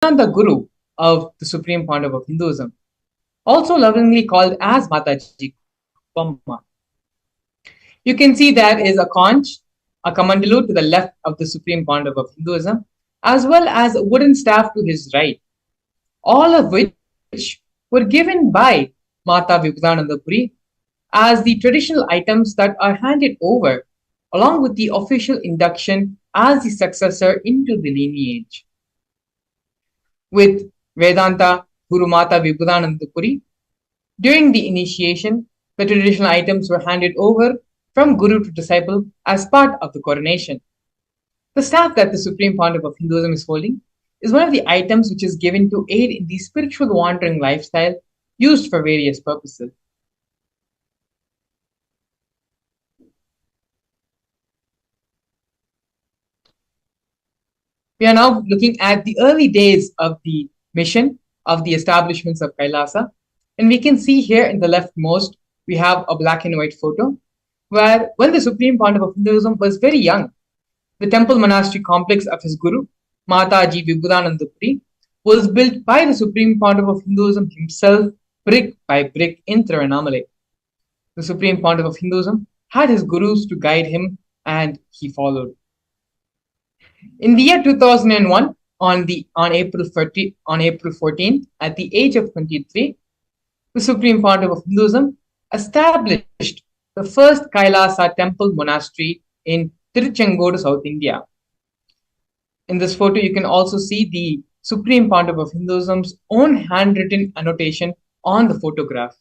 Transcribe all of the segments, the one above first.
the Guru of the Supreme Pontiff of Hinduism, also lovingly called as Mataji Pamma. You can see there is a conch, a kamandalu to the left of the Supreme Pontiff of Hinduism, as well as a wooden staff to his right, all of which were given by Mata Vibhudanandapuri as the traditional items that are handed over, along with the official induction as the successor into the lineage. With Vedanta Guru Mata Vibhudanandapuri, during the initiation, the traditional items were handed over from Guru to disciple as part of the coronation. The staff that the Supreme Pontiff of Hinduism is holding is one of the items which is given to aid in the spiritual wandering lifestyle used for various purposes. We are now looking at the early days of the mission of the establishments of Kailasa. And we can see here in the leftmost, we have a black and white photo where when the Supreme Pontiff of Hinduism was very young, the temple monastery complex of his guru, Mataji Vibhudanandapuri, was built by the Supreme Pontiff of Hinduism himself, brick by brick in Tiruvannamalai. The Supreme Pontiff of Hinduism had his gurus to guide him, and he followed. In the year 2001, on April 14th, at the age of 23, the Supreme Pontiff of Hinduism established the first Kailasa temple monastery in Tiruchengodu, South India. In this photo, you can also see the Supreme Pontiff of Hinduism's own handwritten annotation on the photograph.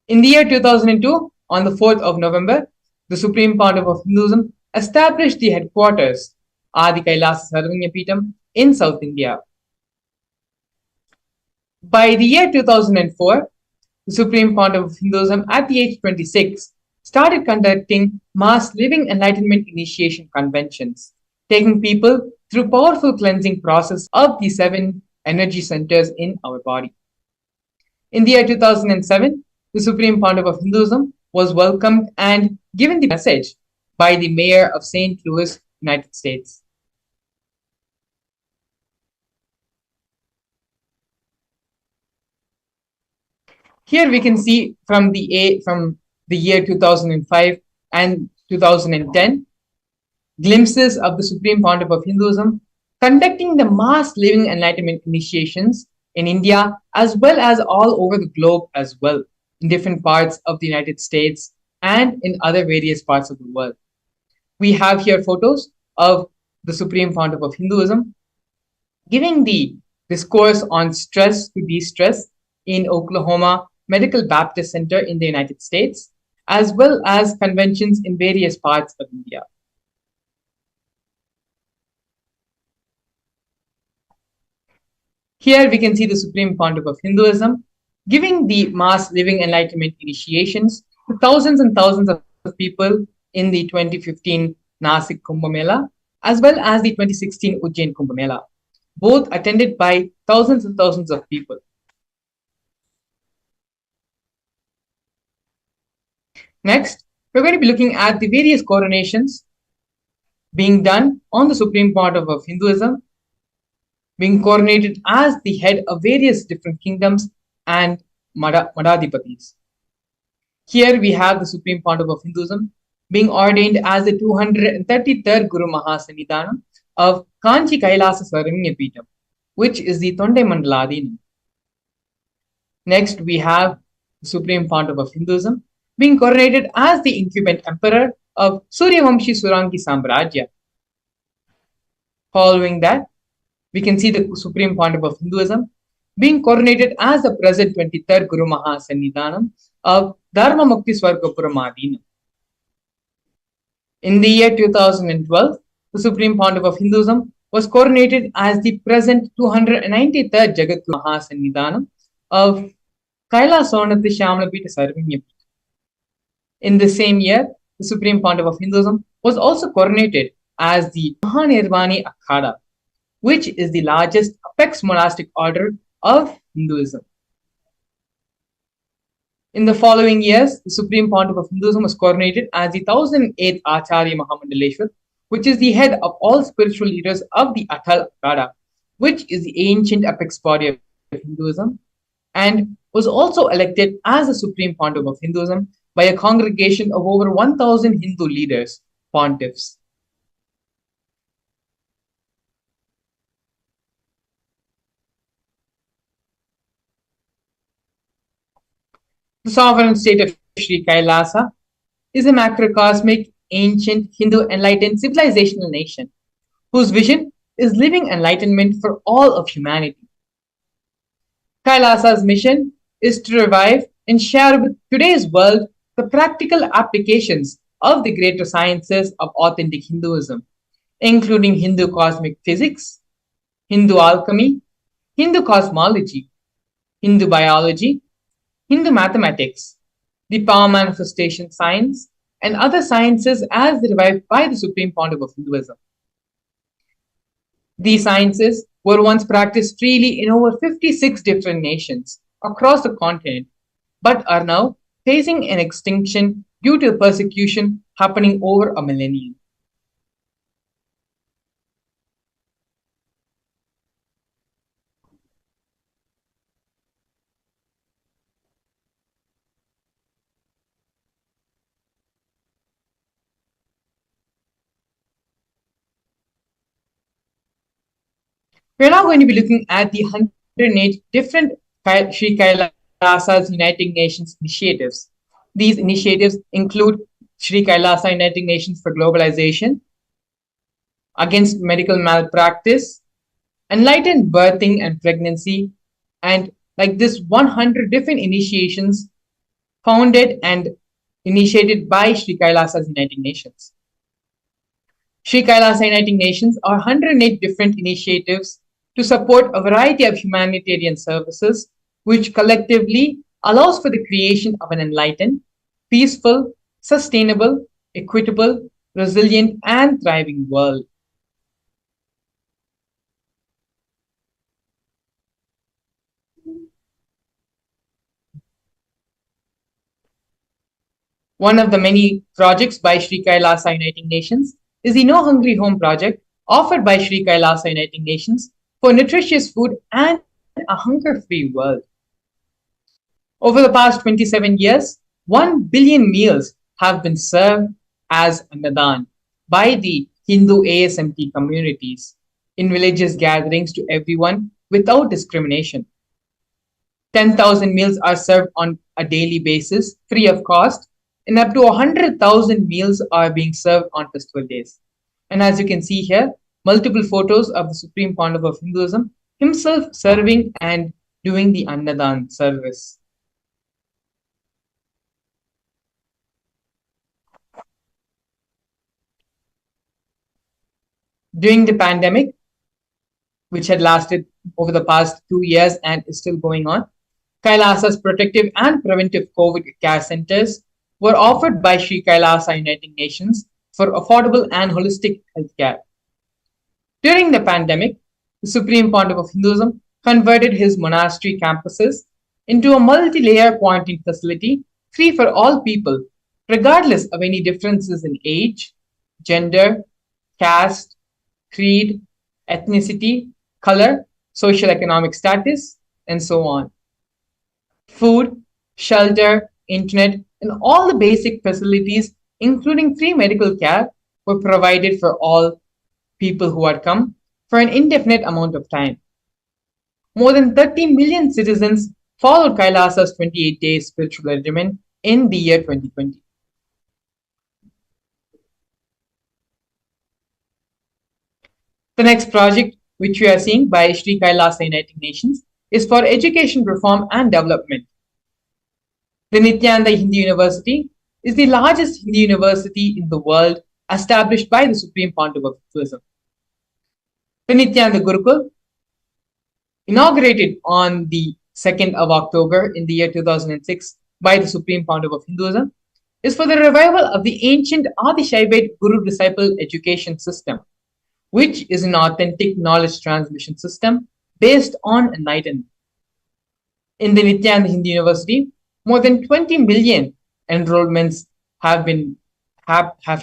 In the year 2002, on the 4th of November, the Supreme Pontiff of Hinduism established the headquarters, Adi Kailasa Sarvanyapeetham, in South India. By the year 2004, the Supreme Pontiff of Hinduism, at the age 26, started conducting mass living enlightenment initiation conventions, taking people through powerful cleansing process of the 7 energy centers in our body. In the year 2007, the Supreme Pontiff of Hinduism was welcomed and given the message by the mayor of St. Louis, United States. Here we can see from the year 2005 and 2010 glimpses of the Supreme Pontiff of Hinduism conducting the mass living enlightenment initiations in India as well as all over the globe as well, in different parts of the United States and in other various parts of the world. We have here photos of the Supreme Pontiff of Hinduism giving the discourse on stress to de-stress in Oklahoma Medical Baptist Center in the United States, as well as conventions in various parts of India. Here we can see the Supreme Pontiff of Hinduism giving the mass living enlightenment initiations to thousands and thousands of people in the 2015 Nasik Kumbh Mela, as well as the 2016 Ujjain Kumbh Mela, both attended by thousands and thousands of people. Next, we're going to be looking at the various coronations being done on the Supreme Pontiff of Hinduism, being coronated as the head of various different kingdoms and Madhadipatis. Here we have the Supreme Pontiff of Hinduism being ordained as the 233rd Guru Mahasannidhanam of Kanchi Kailasa Sarvanyapeetham, which is the Thondai Mandaladinam. Next, we have the Supreme Pontiff of Hinduism being coronated as the incumbent emperor of Suryavamshi Surangi Samrajya. Following that, we can see the Supreme Pontiff of Hinduism being coronated as the present 23rd Guru Mahasannidhanam of Dharma Mukti Swargapuram Adinam. In the year 2012, the Supreme Pontiff of Hinduism was coronated as the present 293rd Jagat Guru Mahasannidhanam of Kailasonatthi Shamalapita Sarvanyapita. In the same year, the Supreme Pontiff of Hinduism was also coronated as the Mahanirvani Akhada, which is the largest apex monastic order of Hinduism. In the following years, the Supreme Pontiff of Hinduism was coronated as the 1008th Acharya Mahamandaleshwar which is the head of all spiritual leaders of the Atal Akada, which is the ancient apex body of Hinduism, and was also elected as the Supreme Pontiff of Hinduism by a congregation of over 1,000 Hindu leaders, pontiffs. The sovereign state of Sri Kailasa is a macrocosmic, ancient, Hindu enlightened civilizational nation whose vision is living enlightenment for all of humanity. Kailasa's mission is to revive and share with today's world the practical applications of the greater sciences of authentic Hinduism, including Hindu cosmic physics, Hindu alchemy, Hindu cosmology, Hindu biology, Hindu mathematics, the power manifestation science, and other sciences as revived by the Supreme Pontiff of Hinduism. These sciences were once practiced freely in over 56 different nations across the continent, but are now facing an extinction due to persecution happening over a millennium. We're now going to be looking at the 108 different Sri Kailasa's United Nations initiatives. These initiatives include Sri Kailasa United Nations for Globalization, Against Medical Malpractice, Enlightened Birthing and Pregnancy, and like this 100 different initiations founded and initiated by Sri Kailasa's United Nations. Sri Kailasa United Nations are 108 different initiatives to support a variety of humanitarian services, which collectively allows for the creation of an enlightened, peaceful, sustainable, equitable, resilient, and thriving world. One of the many projects by Sri Kailasa United Nations is the No Hungry Home project offered by Sri Kailasa United Nations for nutritious food and a hunger-free world. Over the past 27 years, 1 billion meals have been served as Annadan by the Hindu ASMT communities in religious gatherings to everyone without discrimination. 10,000 meals are served on a daily basis, free of cost, and up to 100,000 meals are being served on festival days. And as you can see here, multiple photos of the Supreme Pontiff of Hinduism himself serving and doing the Annadan service. During the pandemic, which had lasted over the past 2 years and is still going on, Kailasa's protective and preventive COVID care centers were offered by Sri Kailasa United Nations for affordable and holistic healthcare. During the pandemic, the Supreme Pontiff of Hinduism converted his monastery campuses into a multi-layer quarantine facility free for all people, regardless of any differences in age, gender, caste, creed, ethnicity, color, social economic status, and so on. Food, shelter, internet, and all the basic facilities, including free medical care, were provided for all people who had come for an indefinite amount of time. More than 30 million citizens followed Kailasa's 28-day spiritual regimen in the year 2020. The next project, which we are seeing by Sri Kailasa United Nations, is for education reform and development. The Nithyananda Hindu University is the largest Hindu university in the world established by the Supreme Pontiff of Hinduism. The Nithyananda Gurukul, inaugurated on the 2nd of October in the year 2006 by the Supreme Pontiff of Hinduism, is for the revival of the ancient Adi-Shaivite Guru-disciple education system, which is an authentic knowledge transmission system based on enlightenment. In the Nithyananda Hindu University, more than 20 million enrollments have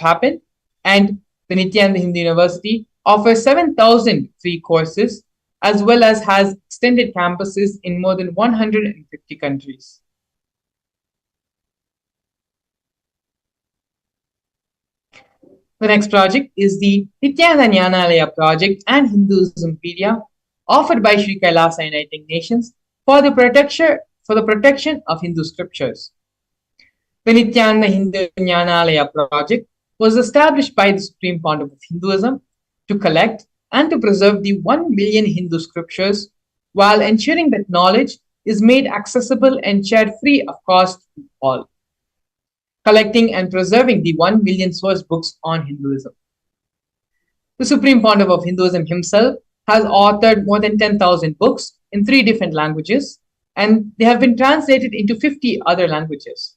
happened, and The Nithyananda Hindu University offers 7,000 free courses as well as has extended campuses in more than 150 countries. The next project is the Nithyananda Jnanalaya project and Hinduismpedia offered by Sri Kailasa Uniting Nations for the protection of Hindu scriptures. The Nithyananda Hindu Jnanalaya project was established by the Supreme Pontiff of Hinduism to collect and to preserve the 1 million Hindu scriptures while ensuring that knowledge is made accessible and shared free of cost to all. Collecting and preserving the 1 million source books on Hinduism. The Supreme Pontiff of Hinduism himself has authored more than 10,000 books in 3 different languages, and they have been translated into 50 other languages.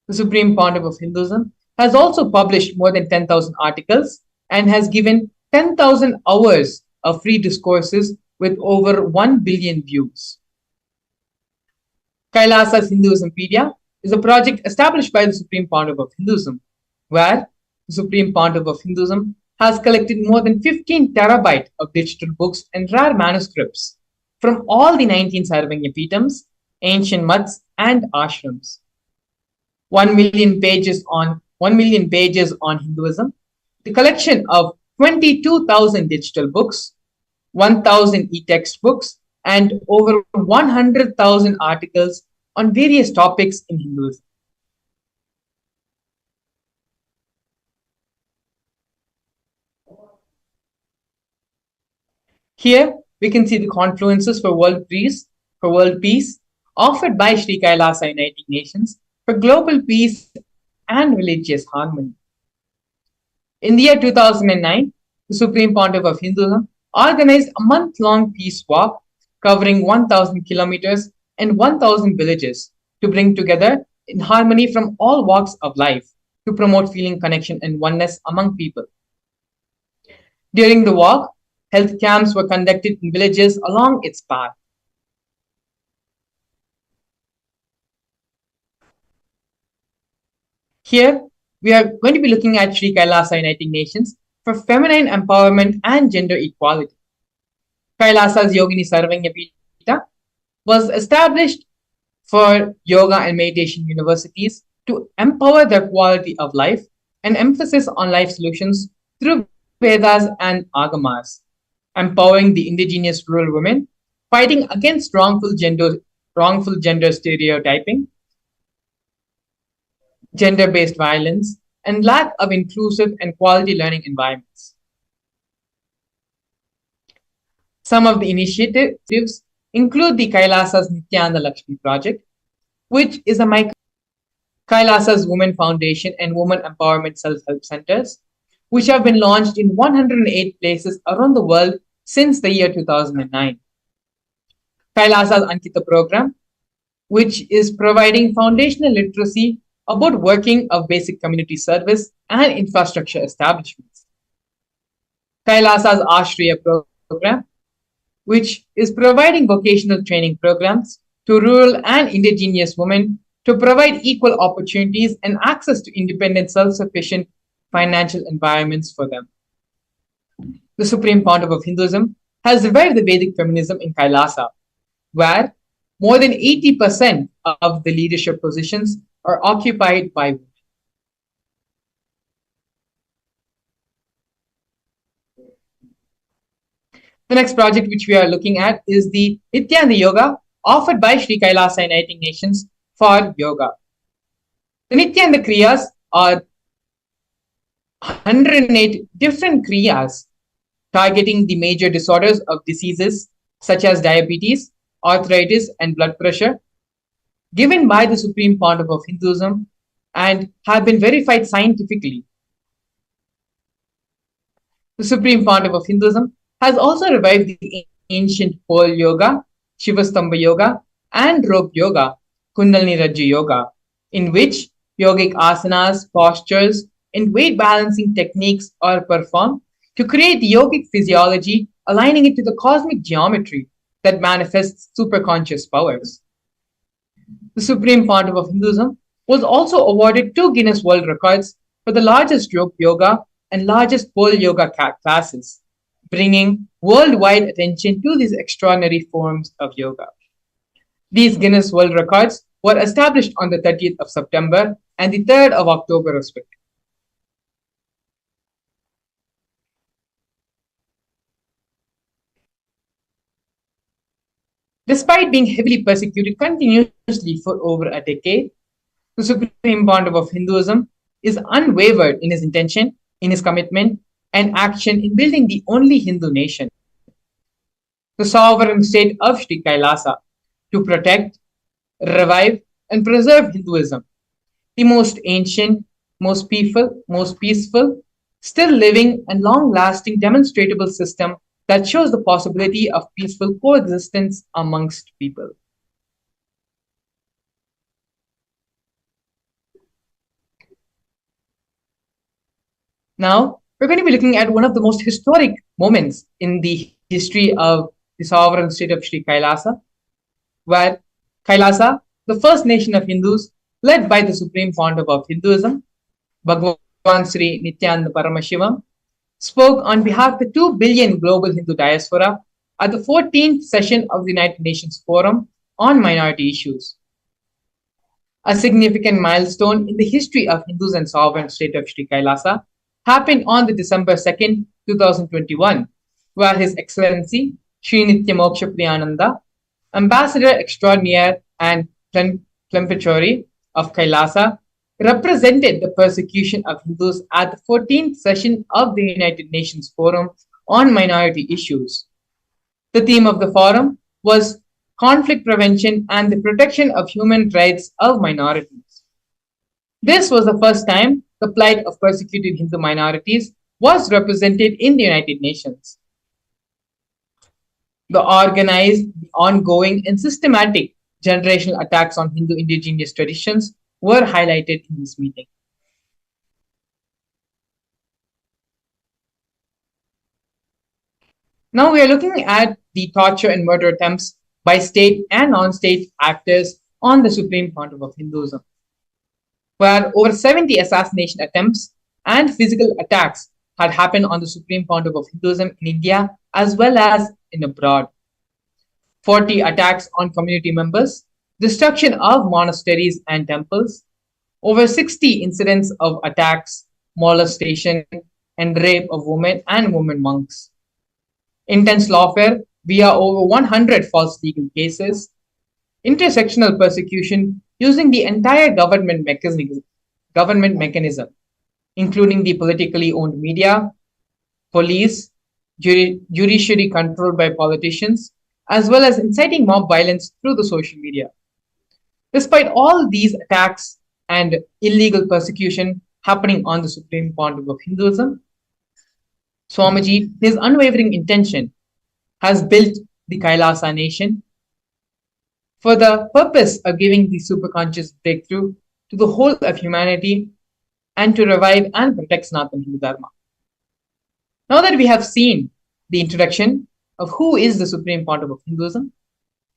The Supreme Pontiff of Hinduism has also published more than 10,000 articles and has given 10,000 hours of free discourses with over 1 billion views. Kailasa's Hinduismpedia is a project established by the Supreme Pontiff of Hinduism, where the Supreme Pontiff of Hinduism has collected more than 15 terabytes of digital books and rare manuscripts from all the 19 Sarvanya Peetams, ancient mutts, and ashrams. 1 million pages on Hinduism, the collection of 22,000 digital books, 1,000 e-textbooks, and over 100,000 articles on various topics in Hinduism. Here we can see the confluences for world peace offered by Sri Kailasa Uniting Nations for global peace and religious harmony. In the year 2009, the Supreme Pontiff of Hinduism organized a month-long peace walk covering 1,000 kilometers and 1,000 villages to bring together in harmony from all walks of life to promote feeling connection and oneness among people. During the walk, health camps were conducted in villages along its path. Here, we are going to be looking at Sri Kailasa Uniting Nations for feminine empowerment and gender equality. Kailasa's Yogini Sarvanya Peeta was established for yoga and meditation universities to empower the quality of life and emphasis on life solutions through Vedas and Agamas, empowering the indigenous rural women, fighting against wrongful gender stereotyping, gender-based violence, and lack of inclusive and quality learning environments. Some of the initiatives include the Kailasa's Nithyananda Lakshmi project, which is a Kailasa's Women Foundation and Women Empowerment Self-Help Centers, which have been launched in 108 places around the world since the year 2009. Kailasa's Ankita program, which is providing foundational literacy about working of basic community service and infrastructure establishments. Kailasa's Ashriya program, which is providing vocational training programs to rural and indigenous women to provide equal opportunities and access to independent, self-sufficient financial environments for them. The Supreme Pontiff of Hinduism has revived the Vedic feminism in Kailasa, where more than 80% of the leadership positions are occupied by women. The next project which we are looking at is the Nithyananda Yoga offered by Sri Kailasa Uniting Nations for yoga. The Nithyananda Kriyas are 108 different Kriyas targeting the major disorders of diseases such as diabetes, arthritis, and blood pressure, given by the Supreme Pontiff of Hinduism and have been verified scientifically. The Supreme Pontiff of Hinduism has also revived the ancient pole yoga, Shivastambha yoga, and rope yoga, Kundalini Rajya yoga, in which yogic asanas, postures, and weight balancing techniques are performed to create the yogic physiology, aligning it to the cosmic geometry that manifests superconscious powers. The Supreme Pontiff of Hinduism was also awarded 2 Guinness World Records for the largest rope yoga and largest pole yoga classes, bringing worldwide attention to these extraordinary forms of yoga. These Guinness World Records were established on the 30th of September and the 3rd of October, respectively. Despite being heavily persecuted continuously for over a decade, the Supreme Pontiff of Hinduism is unwavered in his intention, in his commitment, and action in building the only Hindu nation, the sovereign state of Sri Kailasa, to protect, revive, and preserve Hinduism, the most ancient, most peaceful, still living, and long lasting demonstrable system that shows the possibility of peaceful coexistence amongst people. Now, we're going to be looking at one of the most historic moments in the history of the sovereign state of Sri Kailasa, where Kailasa, the first nation of Hindus, led by the Supreme Pontiff of Hinduism, Bhagwan Sri Nithyananda Paramashivam, spoke on behalf of the 2 billion global Hindu diaspora at the 14th session of the United Nations Forum on Minority Issues. A significant milestone in the history of Hindus and sovereign state of Sri Kailasa happened on the December 2nd, 2021, where His Excellency Sri Nityamoksha Priyananda, Ambassador Extraordinaire and Plenipotentiary of Kailasa, represented the persecution of Hindus at the 14th session of the United Nations Forum on Minority Issues. The theme of the forum was conflict prevention and the protection of human rights of minorities. This was the first time the plight of persecuted Hindu minorities was represented in the United Nations. The organized, ongoing, and systematic generational attacks on Hindu indigenous traditions were highlighted in this meeting. Now we are looking at the torture and murder attempts by state and non-state actors on the Supreme Pontiff of Hinduism, where over 70 assassination attempts and physical attacks had happened on the Supreme Pontiff of Hinduism in India as well as in abroad. 40 attacks on community members, destruction of monasteries and temples, over 60 incidents of attacks, molestation, and rape of women and women monks. Intense lawfare via over 100 false legal cases, intersectional persecution using the entire government mechanism, including the politically owned media, police, judiciary controlled by politicians, as well as inciting mob violence through the social media. Despite all these attacks and illegal persecution happening on the Supreme Pontiff of Hinduism, Swamiji, his unwavering intention, has built the Kailasa nation for the purpose of giving the superconscious breakthrough to the whole of humanity and to revive and protect Sanatana Hindu Dharma. Now that we have seen the introduction of who is the Supreme Pontiff of Hinduism,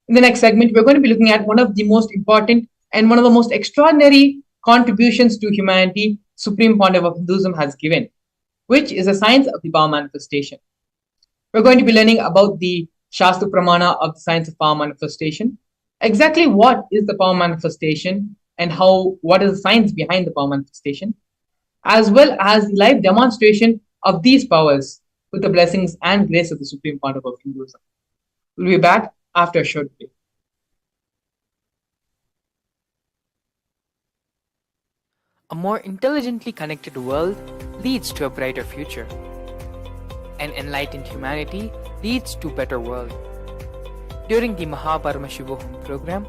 in the next segment, we're going to be looking at one of the most important and one of the most extraordinary contributions to humanity Supreme Pontiff of Hinduism has given, which is the science of the power manifestation. We're going to be learning about the Shastra Pramana of the science of power manifestation, exactly what is the power manifestation and what is the science behind the power manifestation, as well as the live demonstration of these powers with the blessings and grace of the Supreme Pontiff of Hinduism. We'll be back after a short break. A more intelligently connected world leads to a brighter future. An enlightened humanity leads to a better world. During the Paramashivam program,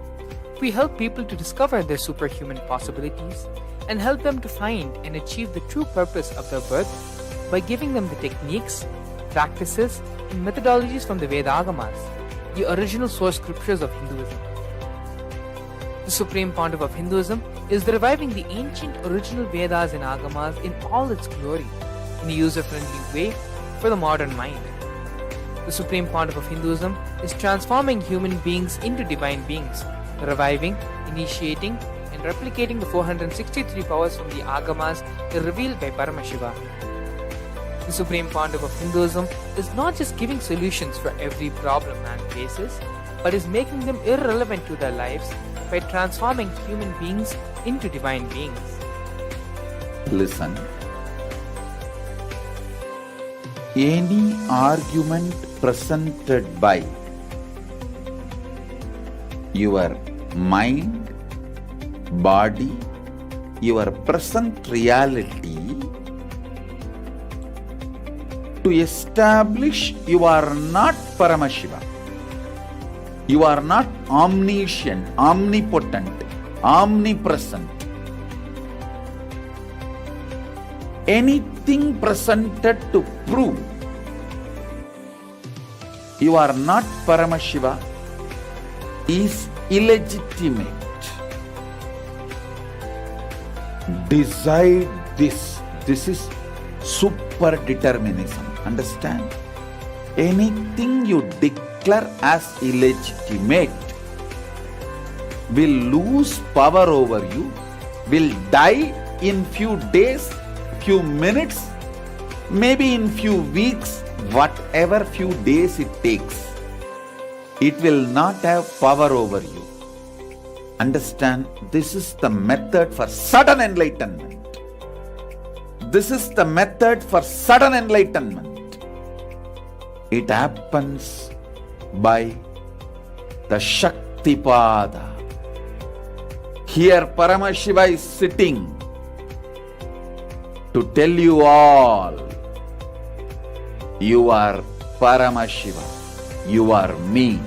we help people to discover their superhuman possibilities and help them to find and achieve the true purpose of their birth by giving them the techniques, practices, and methodologies from the Vedagamas, the original source scriptures of Hinduism. The Supreme Pontiff of Hinduism is reviving the ancient original Vedas and Agamas in all its glory, in a user-friendly way for the modern mind. The Supreme Pontiff of Hinduism is transforming human beings into divine beings, reviving, initiating, and replicating the 463 powers from the Agamas revealed by Paramashiva. The Supreme Pontiff of Hinduism is not just giving solutions for every problem man faces, but is making them irrelevant to their lives by transforming human beings into divine beings. Listen. Any argument presented by your mind, body, your present reality to establish you are not Paramashiva, you are not omniscient, omnipotent, omnipresent. Anything presented to prove you are not Paramashiva is illegitimate. Decide this. This is super determinism. Understand? Anything you declare as illegitimate will lose power over you, will die in few days, few minutes, maybe in few weeks, whatever few days it takes. It will not have power over you. Understand, this is the method for sudden enlightenment. This is the method for sudden enlightenment. It happens by the Shaktipada. Here Paramashiva is sitting to tell you all, you are Paramashiva, you are me,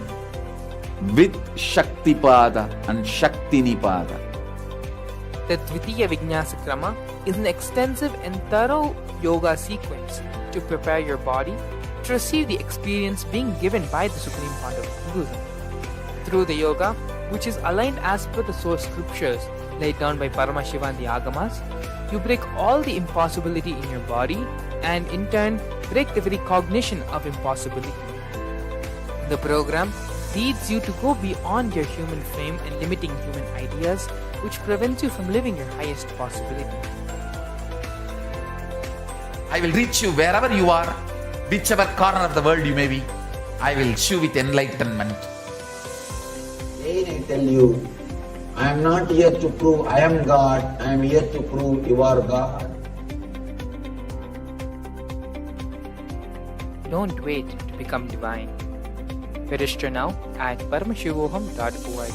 with Shaktipada and Shaktinipada. The Dvitiya Vijnasa Krama is an extensive and thorough yoga sequence to prepare your body to receive the experience being given by the Supreme Pontiff of Hinduism. Through the yoga, which is aligned as per the source scriptures laid down by Paramashiva and the Agamas, you break all the impossibility in your body and in turn break the very cognition of impossibility. The program leads you to go beyond your human frame and limiting human ideas, which prevents you from living your highest possibility. I will reach you wherever you are, whichever corner of the world you may be. I will show with enlightenment. Again I tell you, I am not here to prove I am God, I am here to prove you are God. Don't wait to become divine. Register now at paramashivoham.org.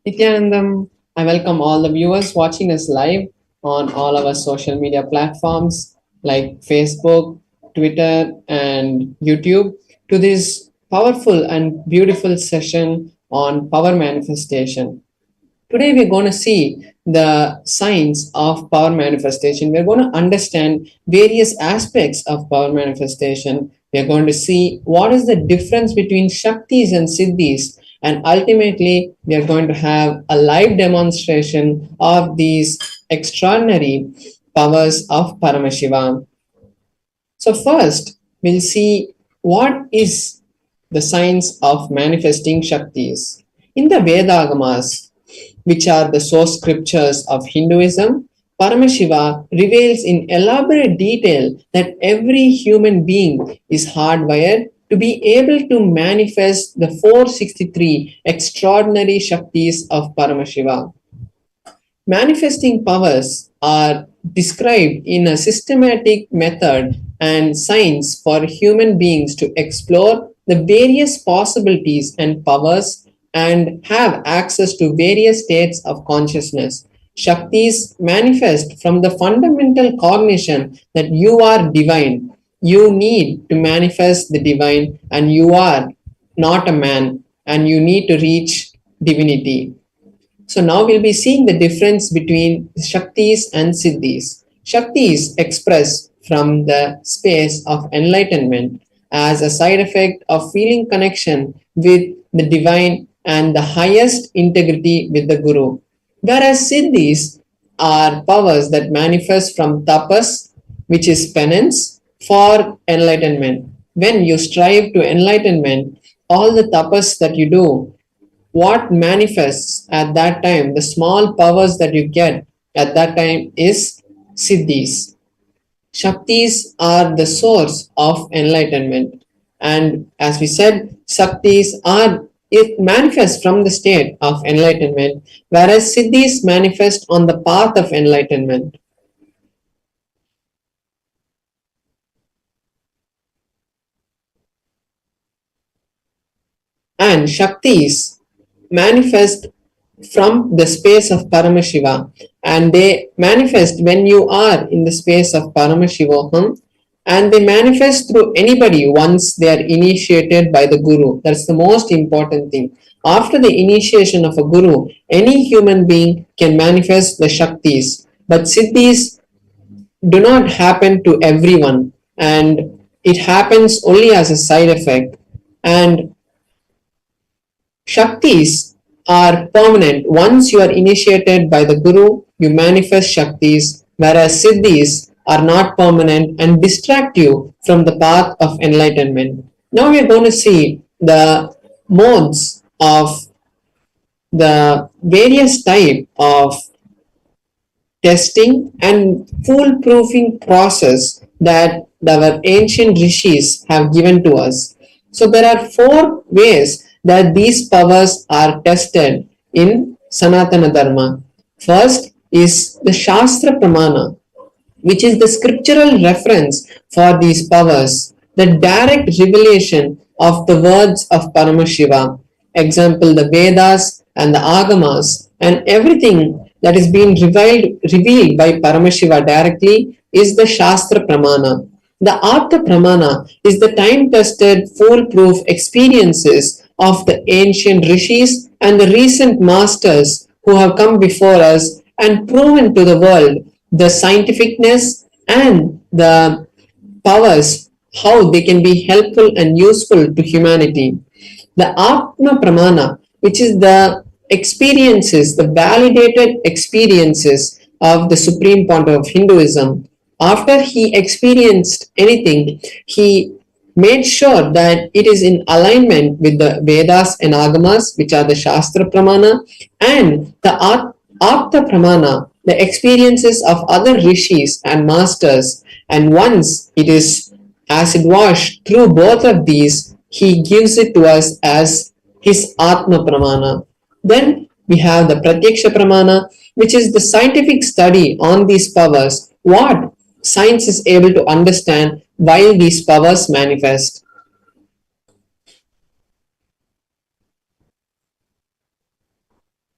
Nithyanandam, I welcome all the viewers watching us live on all our social media platforms like Facebook, Twitter, and YouTube to this powerful and beautiful session on power manifestation. Today, we're going to see the science of power manifestation. We're going to understand various aspects of power manifestation. We're going to see what is the difference between Shaktis and Siddhis. And ultimately, we are going to have a live demonstration of these extraordinary powers of Paramashivam. So first, we'll see what is the science of manifesting Shaktis. In the Vedagamas, which are the source scriptures of Hinduism, Paramashiva reveals in elaborate detail that every human being is hardwired to be able to manifest the 463 extraordinary Shaktis of Paramashiva. Manifesting powers are described in a systematic method and science for human beings to explore the various possibilities and powers and have access to various states of consciousness. Shaktis manifest from the fundamental cognition that you are divine. You need to manifest the divine, and you are not a man, and you need to reach divinity. So now we'll be seeing the difference between Shaktis and Siddhis. Shaktis express from the space of enlightenment as a side effect of feeling connection with the divine and the highest integrity with the Guru. Whereas Siddhis are powers that manifest from tapas, which is penance, for enlightenment. When you strive to enlightenment, all the tapas that you do, what manifests at that time, the small powers that you get at that time is siddhis. Shaktis are the source of enlightenment. And as we said, Shaktis are it manifests from the state of enlightenment, whereas Siddhis manifest on the path of enlightenment. And Shaktis manifest from the space of Paramashiva, and they manifest when you are in the space of Paramashivoham, and they manifest through anybody once they are initiated by the Guru. That's the most important thing. After the initiation of a Guru, any human being can manifest the Shaktis, but Siddhis do not happen to everyone, and it happens only as a side effect. And Shaktis are permanent. Once you are initiated by the Guru, you manifest Shaktis, whereas Siddhis are not permanent and distract you from the path of enlightenment. Now we are going to see the modes of the various type of testing and foolproofing process that our ancient rishis have given to us. So there are 4 ways that these powers are tested in Sanatana Dharma. First is the Shastra Pramana, which is the scriptural reference for these powers, the direct revelation of the words of Paramashiva. Example, the Vedas and the Agamas and everything that is being revealed by Paramashiva directly is the Shastra Pramana. The Artha Pramana is the time-tested, foolproof experiences of the ancient rishis and the recent masters who have come before us and proven to the world the scientificness and the powers, how they can be helpful and useful to humanity. The Atma Pramana, which is the experiences, the validated experiences of the Supreme Pontiff of Hinduism. After he experienced anything, he made sure that it is in alignment with the Vedas and Agamas, which are the Shastra Pramana, and the Apta Pramana, the experiences of other rishis and masters. And once it is acid washed through both of these, he gives it to us as his Atma Pramana. Then we have the Pratyaksha Pramana, which is the scientific study on these powers, what science is able to understand while these powers manifest.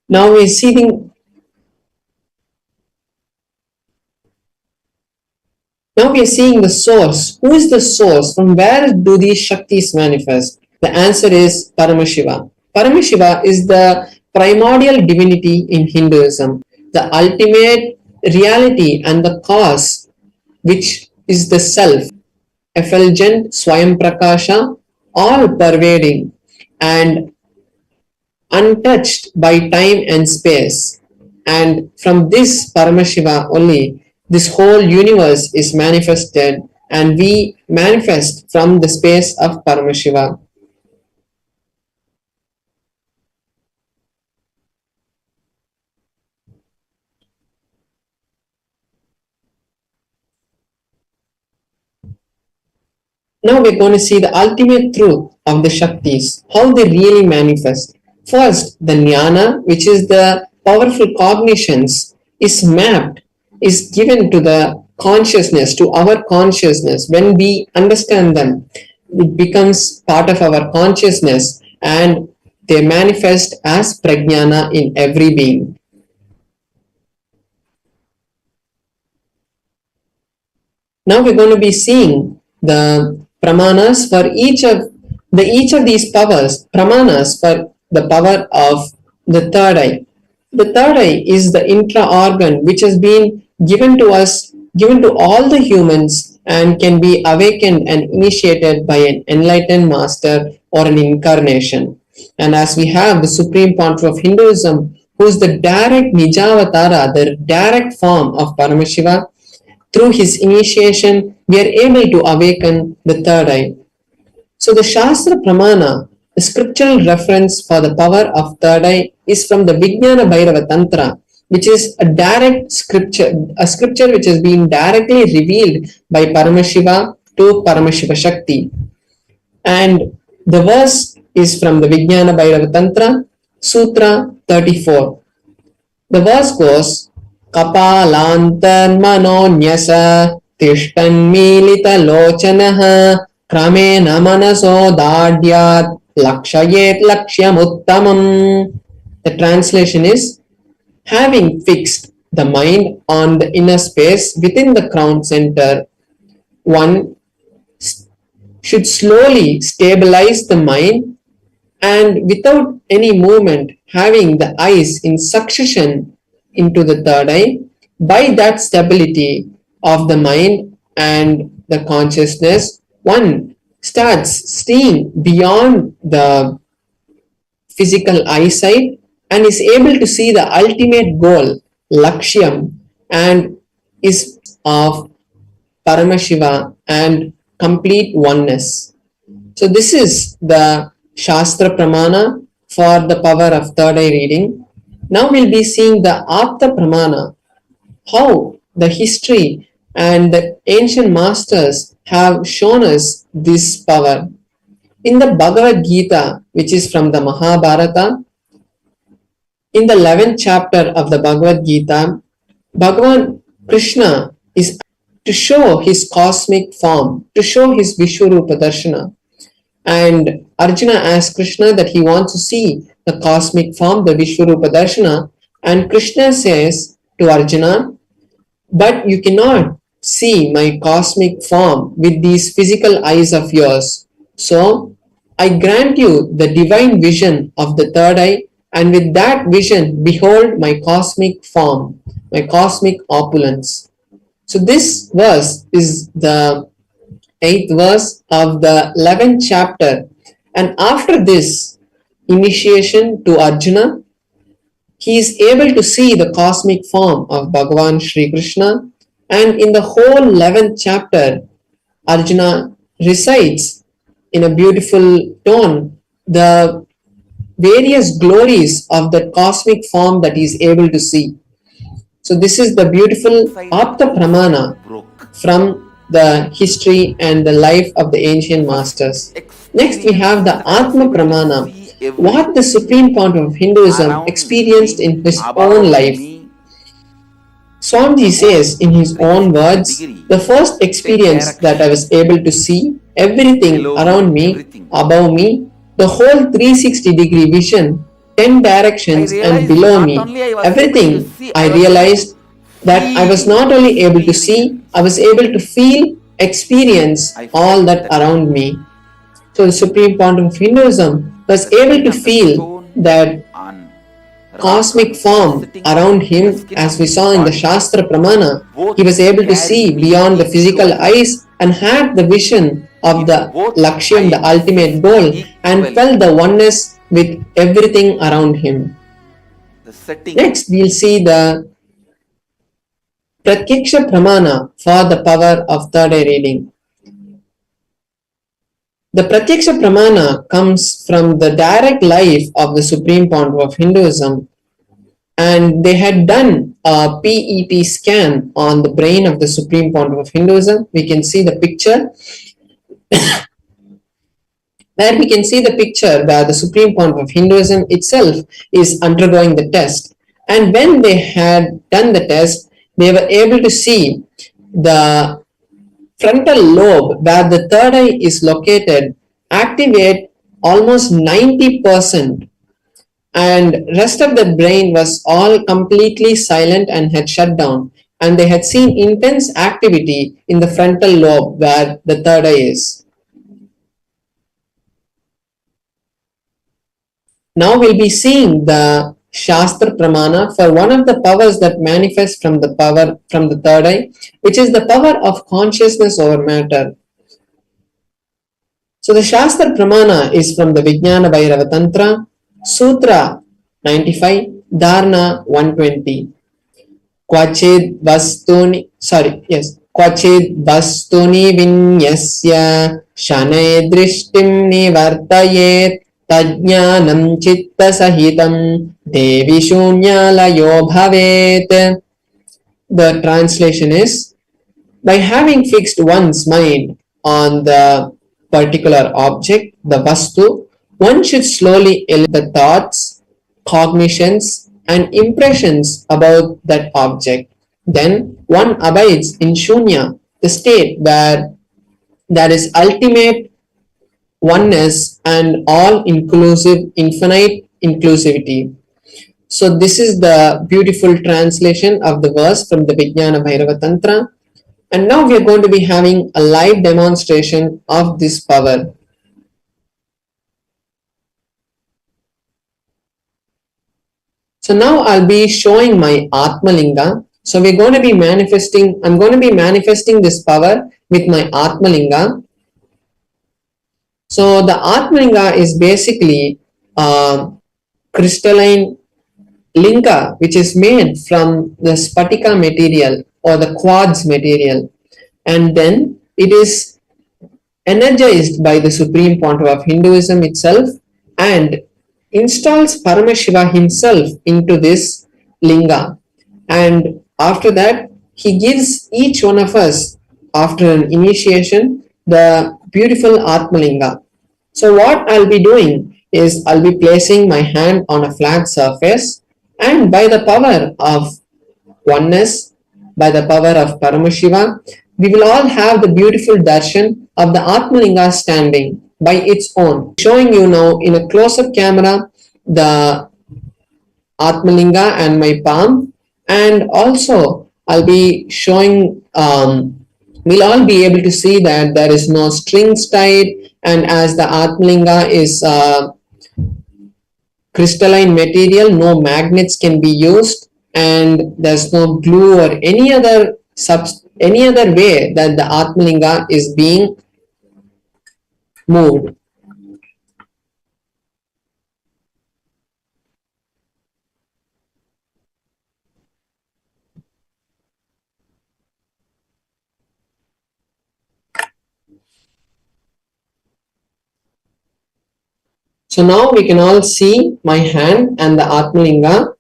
Now we are seeing the source. Who is the source? From where do these Shaktis manifest? The answer is Paramashiva. Paramashiva is the primordial divinity in Hinduism, the ultimate reality and the cause, which is the self, effulgent, Swayam Prakasha, all pervading and untouched by time and space. And from this Paramashiva only, this whole universe is manifested, and we manifest from the space of Paramashiva. Now we're going to see the ultimate truth of the Shaktis, how they really manifest. First, the Jnana, which is the powerful cognitions, is mapped, is given to the consciousness, to our consciousness. When we understand them, it becomes part of our consciousness and they manifest as prajnana in every being. Now we're going to be seeing the pramanas for each of these powers, pramanas for the power of the third eye. The third eye is the intra organ which has been given to us, given to all the humans, and can be awakened and initiated by an enlightened master or an incarnation. And as we have the Supreme Pontiff of Hinduism, who is the direct Nijavatara, the direct form of Paramashiva, through his initiation, we are able to awaken the third eye. So the Shastra Pramana, the scriptural reference for the power of third eye, is from the Vijnana Bhairava Tantra, which is a direct scripture, a scripture which has been directly revealed by Paramashiva to Paramashiva Shakti. And the verse is from the Vijnana Bhairava Tantra, Sutra 34. The verse goes, Kapalantar manonyasa tishtan milita lochanaha kramena manaso dadyat lakshayet lakshyam uttamam. The translation is, having fixed the mind on the inner space within the crown center, one should slowly stabilize the mind and without any movement, having the eyes in succession into the third eye. By that stability of the mind and the consciousness, one starts seeing beyond the physical eyesight and is able to see the ultimate goal, Lakshyam, and is of Paramashiva and complete oneness. So this is the Shastra Pramana for the power of third eye reading. Now we'll be seeing the Apta Pramana, how the history and the ancient masters have shown us this power. In the Bhagavad Gita, which is from the Mahabharata, in the 11th chapter of the Bhagavad Gita, Bhagavan Krishna is to show his cosmic form, to show his Vishwarupa Darshana. And Arjuna asks Krishna that he wants to see the cosmic form, the Vishwarupa Darshana. And Krishna says to Arjuna, but you cannot see my cosmic form with these physical eyes of yours. So I grant you the divine vision of the third eye, and with that vision, behold my cosmic form, my cosmic opulence. So this verse is the 8th verse of the 11th chapter. And after this initiation to Arjuna, he is able to see the cosmic form of Bhagavan Sri Krishna. And in the whole 11th chapter, Arjuna recites in a beautiful tone the various glories of the cosmic form that he is able to see. So this is the beautiful Apta Pramana from the history and the life of the ancient masters. Next we have the Atma Pramana, what the Supreme Pontiff of Hinduism experienced in his own life. Swamiji says in his own words, the first experience that I was able to see everything around me, above me, the whole 360-degree vision, 10 directions and below me, everything, I realized that I was not only able to see, I was able to feel, experience all that around me. So the Supreme Pontiff of Hinduism was able to feel that cosmic form around him, as we saw in the Shastra Pramana. He was able to see beyond the physical eyes and had the vision of the Lakshyam, the ultimate goal, and felt the oneness with everything around him. Next, we'll see the Pratyaksha Pramana for the power of third eye reading. The Pratyaksha Pramana comes from the direct life of the Supreme Pontiff of Hinduism, and they had done a PET scan on the brain of the Supreme Pontiff of Hinduism. We can see the picture where we can see the picture where the Supreme Pontiff of Hinduism itself is undergoing the test. And when they had done the test, they were able to see the frontal lobe where the third eye is located activate almost 90%, and rest of the brain was all completely silent and had shut down, and they had seen intense activity in the frontal lobe where the third eye is. Now we'll be seeing the Shastra Pramana for one of the powers that manifest from the power from the third eye, which is the power of consciousness over matter. So the Shastra Pramana is from the Vijnana Bhairava Tantra, Sutra 95, Dharna 120. Kvachid vastuni vinyasya shanay drishtim nivartayet tajnanam chitta sahitam devi shunyalayo bhavet. The translation is, by having fixed one's mind on the particular object, the vastu, one should slowly elevate the thoughts, cognitions, and impressions about that object. Then one abides in shunya, the state where there is ultimate oneness and all inclusive, infinite inclusivity. So this is the beautiful translation of the verse from the Vijnana Bhairava Tantra. And now we are going to be having a live demonstration of this power. So now I'll be showing my Atmalinga. So we're going to be manifesting, I'm going to be manifesting this power with my Atmalinga. So the Atmalinga is basically a crystalline linga which is made from the spatika material or the quartz material, and then it is energized by the Supreme Pontiff of Hinduism itself and installs Paramashiva himself into this linga. And after that, he gives each one of us, after an initiation, the beautiful Atmalinga. So what I'll be doing is I'll be placing my hand on a flat surface, and by the power of oneness, by the power of Paramashiva, we will all have the beautiful darshan of the Atmalinga standing by its own. Showing you now in a close-up camera the Atmalinga and my palm, and also I'll be showing, we'll all be able to see that there is no strings tied, and as the Atmalinga is crystalline material, no magnets can be used, and there's no glue or any other way that the Atmalinga is being moved. So now we can all see my hand and the Atmalinga.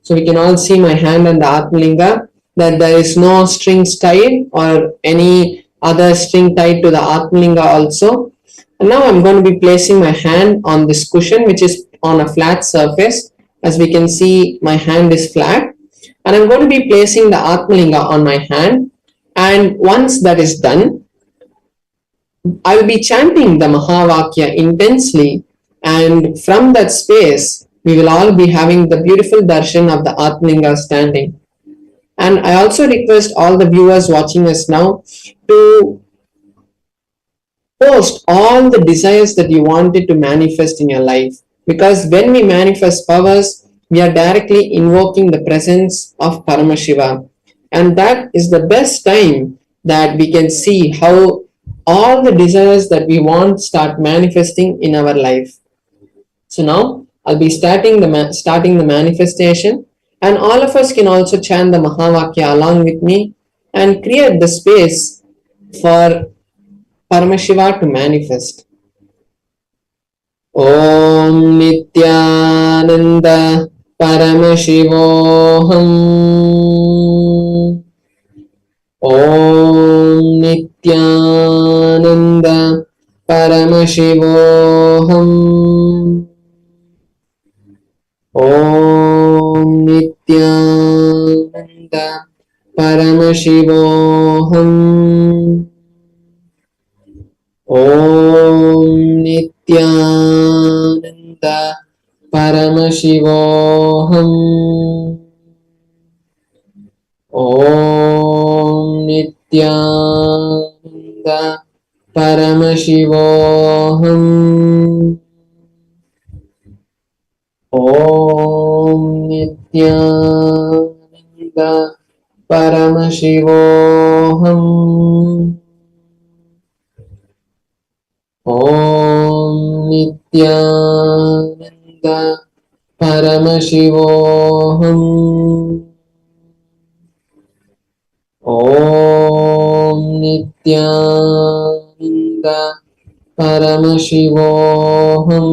So we can all see my hand and the Atmalinga, that there is no strings tied or any other string tied to the Atmalinga also. And now I'm going to be placing my hand on this cushion which is on a flat surface. As we can see, my hand is flat. And I'm going to be placing the Atmalinga on my hand. And once that is done, I will be chanting the Mahavakya intensely, and from that space, we will all be having the beautiful darshan of the Atmalinga standing. And I also request all the viewers watching us now to post all the desires that you wanted to manifest in your life. Because when we manifest powers, we are directly invoking the presence of Paramashiva. And that is the best time that we can see how all the desires that we want start manifesting in our life. So now I'll be starting the manifestation, and all of us can also chant the Mahavakya along with me and create the space for Paramashiva to manifest. Om Nithyananda Paramashivoham. Om Nithyananda Paramashivoham. Om Nithyananda Paramashivoham. Om Nithyananda Paramashivoham. Om Nithyananda Paramashivoham. Om Nithyananda Paramashivoham. Nithyananda Paramashivoham. Om Nithyananda Paramashivoham.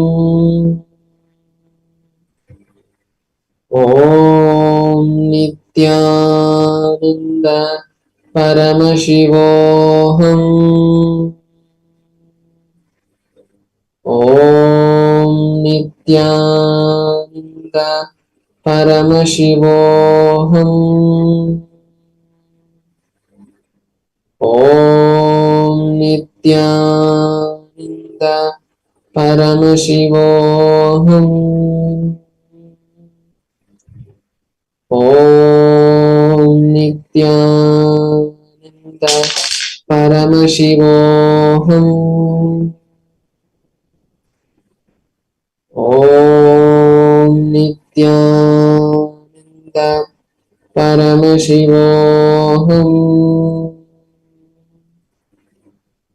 Om Nithyananda Paramashivoham. Om Nithyananda Paramashivoham. Om Nithyananda Paramashivoham. Om Nithyananda Paramashivoham. Om Nithyananda Paramashivoham.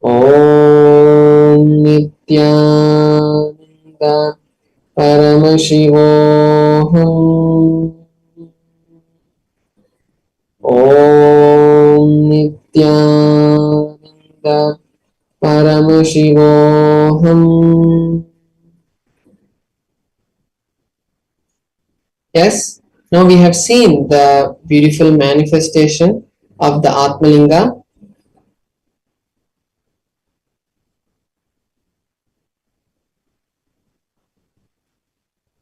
Om Nithyananda Paramashivoham. Om Nithyananda Paramashivoham. Yes, now we have seen the beautiful manifestation of the Atmalinga.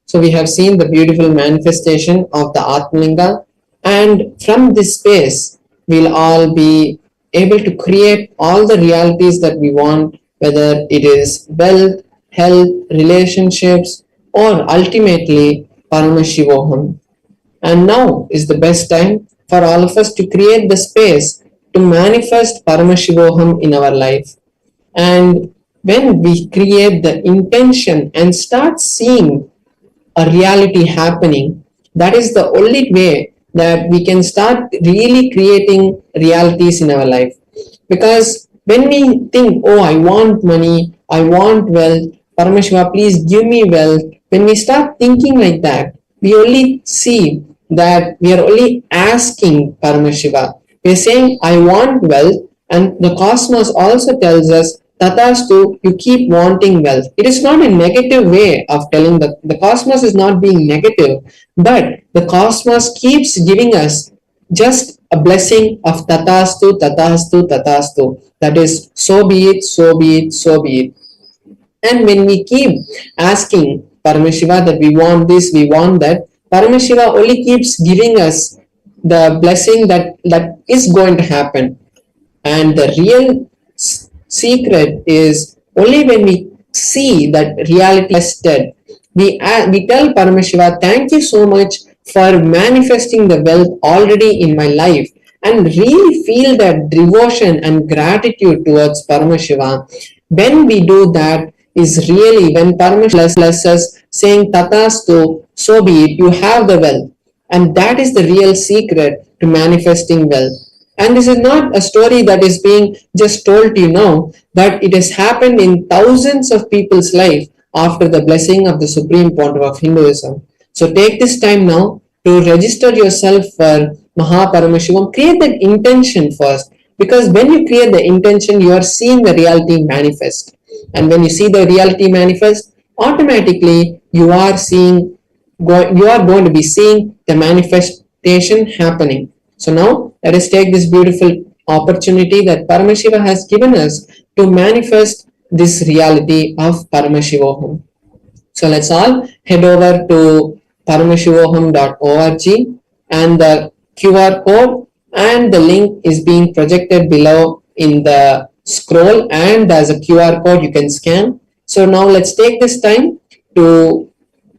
So we have seen the beautiful manifestation of the Atmalinga, and from this space, we'll all be able to create all the realities that we want, whether it is wealth, health, relationships, or ultimately Paramashivoham. And now is the best time for all of us to create the space to manifest Paramashivoham in our life. And when we create the intention and start seeing a reality happening, that is the only way that we can start really creating realities in our life. Because when we think, oh, I want money, I want wealth, Paramashiva, please give me wealth, when we start thinking like that, we only see that we are only asking Paramashiva. We are saying, I want wealth, and the cosmos also tells us, Tatastu, you keep wanting wealth. It is not a negative way of telling the cosmos is not being negative, but the cosmos keeps giving us just a blessing of Tatastu, Tatastu, Tatastu. That is, so be it, so be it, so be it. And when we keep asking Paramashiva that we want this, we want that, Paramashiva only keeps giving us the blessing that is going to happen. And the real secret is only when we see that reality tested, we tell Paramashiva, thank you so much for manifesting the wealth already in my life, and really feel that devotion and gratitude towards Paramashiva. When we do that, is really when Paramashiva blesses us, saying Tatastu, so be it, you have the wealth. And that is the real secret to manifesting wealth. And this is not a story that is being just told to you now, but it has happened in thousands of people's life after the blessing of the Supreme Pontiff of Hinduism. So take this time now to register yourself for Paramashivam. Create that intention first, because when you create the intention, you are seeing the reality manifest. And when you see the reality manifest, automatically you are going to be seeing the manifestation happening. So now let us take this beautiful opportunity that Paramashiva has given us to manifest this reality of Paramashivoham. So let's all head over to paramashivoham.org, and the QR code and the link is being projected below in the scroll, and as a QR code you can scan. So now let's take this time to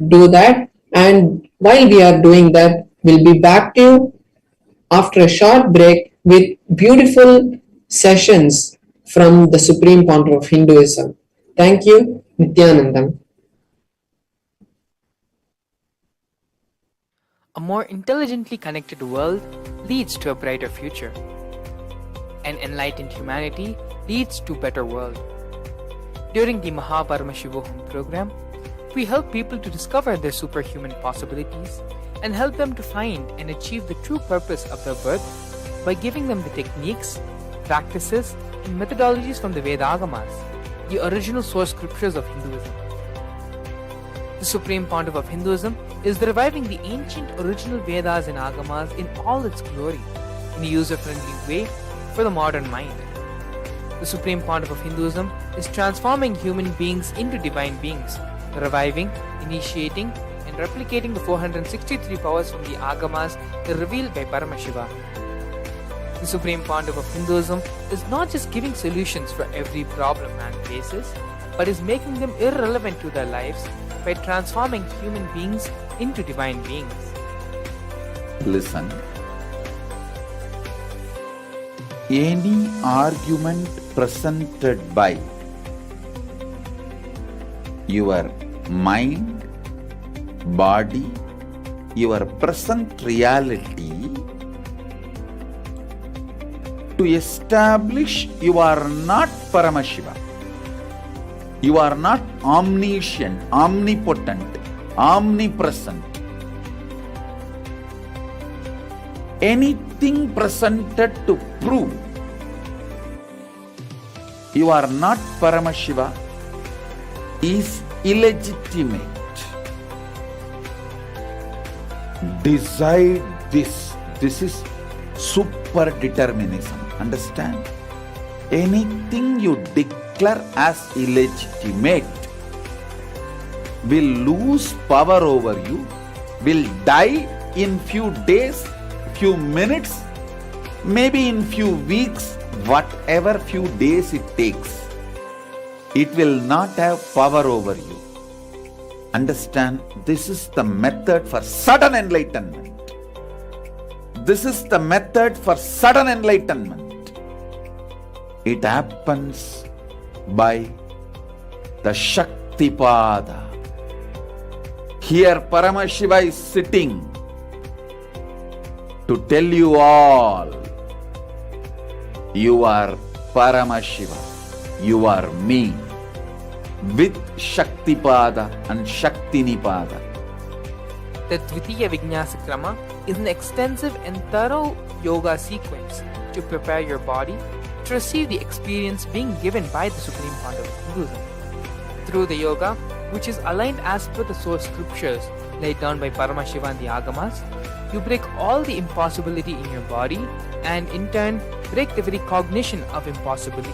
do that, and while we are doing that, we'll be back to you after a short break with beautiful sessions from the Supreme Pontiff of Hinduism. Thank you, Nithyanandam. A more intelligently connected world leads to a brighter future. An enlightened humanity leads to a better world. During the Paramashivam program, we help people to discover their superhuman possibilities and help them to find and achieve the true purpose of their birth by giving them the techniques, practices, and methodologies from the Vedagamas, the original source scriptures of Hinduism. The Supreme Pontiff of Hinduism is reviving the ancient original Vedas and Agamas in all its glory, in a user-friendly way for the modern mind. The Supreme Pontiff of Hinduism is transforming human beings into divine beings, reviving, initiating, and replicating the 463 powers from the Agamas revealed by Paramashivam. The Supreme Pontiff of Hinduism is not just giving solutions for every problem man faces, but is making them irrelevant to their lives by transforming human beings into divine beings. Listen. Any argument presented by your mind, body, your present reality to establish you are not Paramashiva. You are not omniscient, omnipotent, omnipresent. Anything presented to prove you are not Paramashiva is illegitimate. Decide this. This is super determinism. Understand? Anything you declare as illegitimate will lose power over you, will die in few days, few minutes, maybe in few weeks, whatever few days it takes. It will not have power over you. Understand, this is the method for sudden enlightenment. This is the method for sudden enlightenment. It happens by the Shaktipada. Here Paramashiva is sitting to tell you all, you are Paramashiva, you are me, with Shaktipada and Shaktinipada. The Dvitiya Vijnasa Krama is an extensive and thorough yoga sequence to prepare your body to receive the experience being given by the Supreme Pontiff of Hinduism. Through the yoga, which is aligned as per the source scriptures laid down by Paramashiva and the Agamas, you break all the impossibility in your body and in turn break the very cognition of impossibility.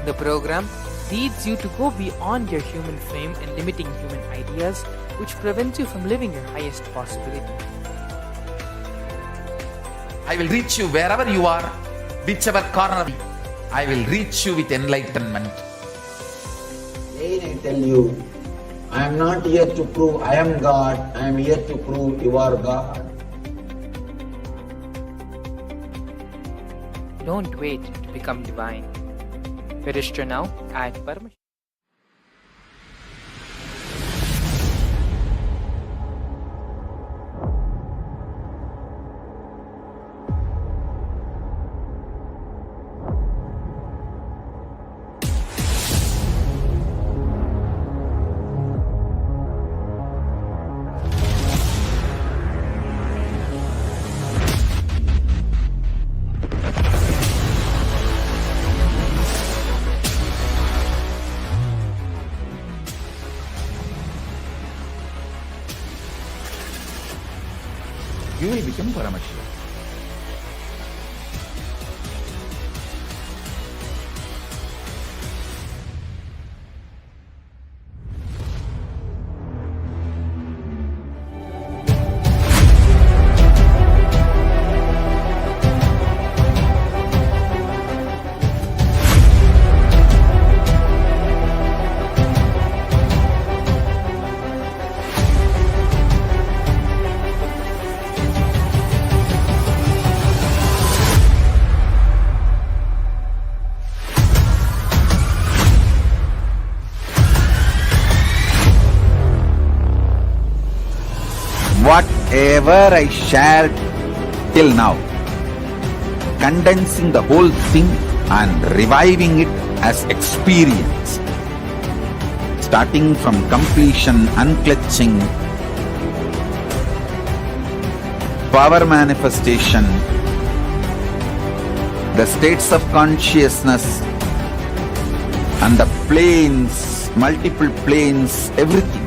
The program leads you to go beyond your human frame and limiting human ideas, which prevents you from living your highest possibility. I will reach you wherever you are, whichever corner. I will reach you with enlightenment. Again I tell you, I am not here to prove I am God, I am here to prove you are God. Don't wait to become divine. Register now at Paramashivam. You will become Paramashiva. Whatever I shared till now, condensing the whole thing and reviving it as experienced, starting from completion, unclutching, power manifestation, the states of consciousness, and the planes, multiple planes, everything.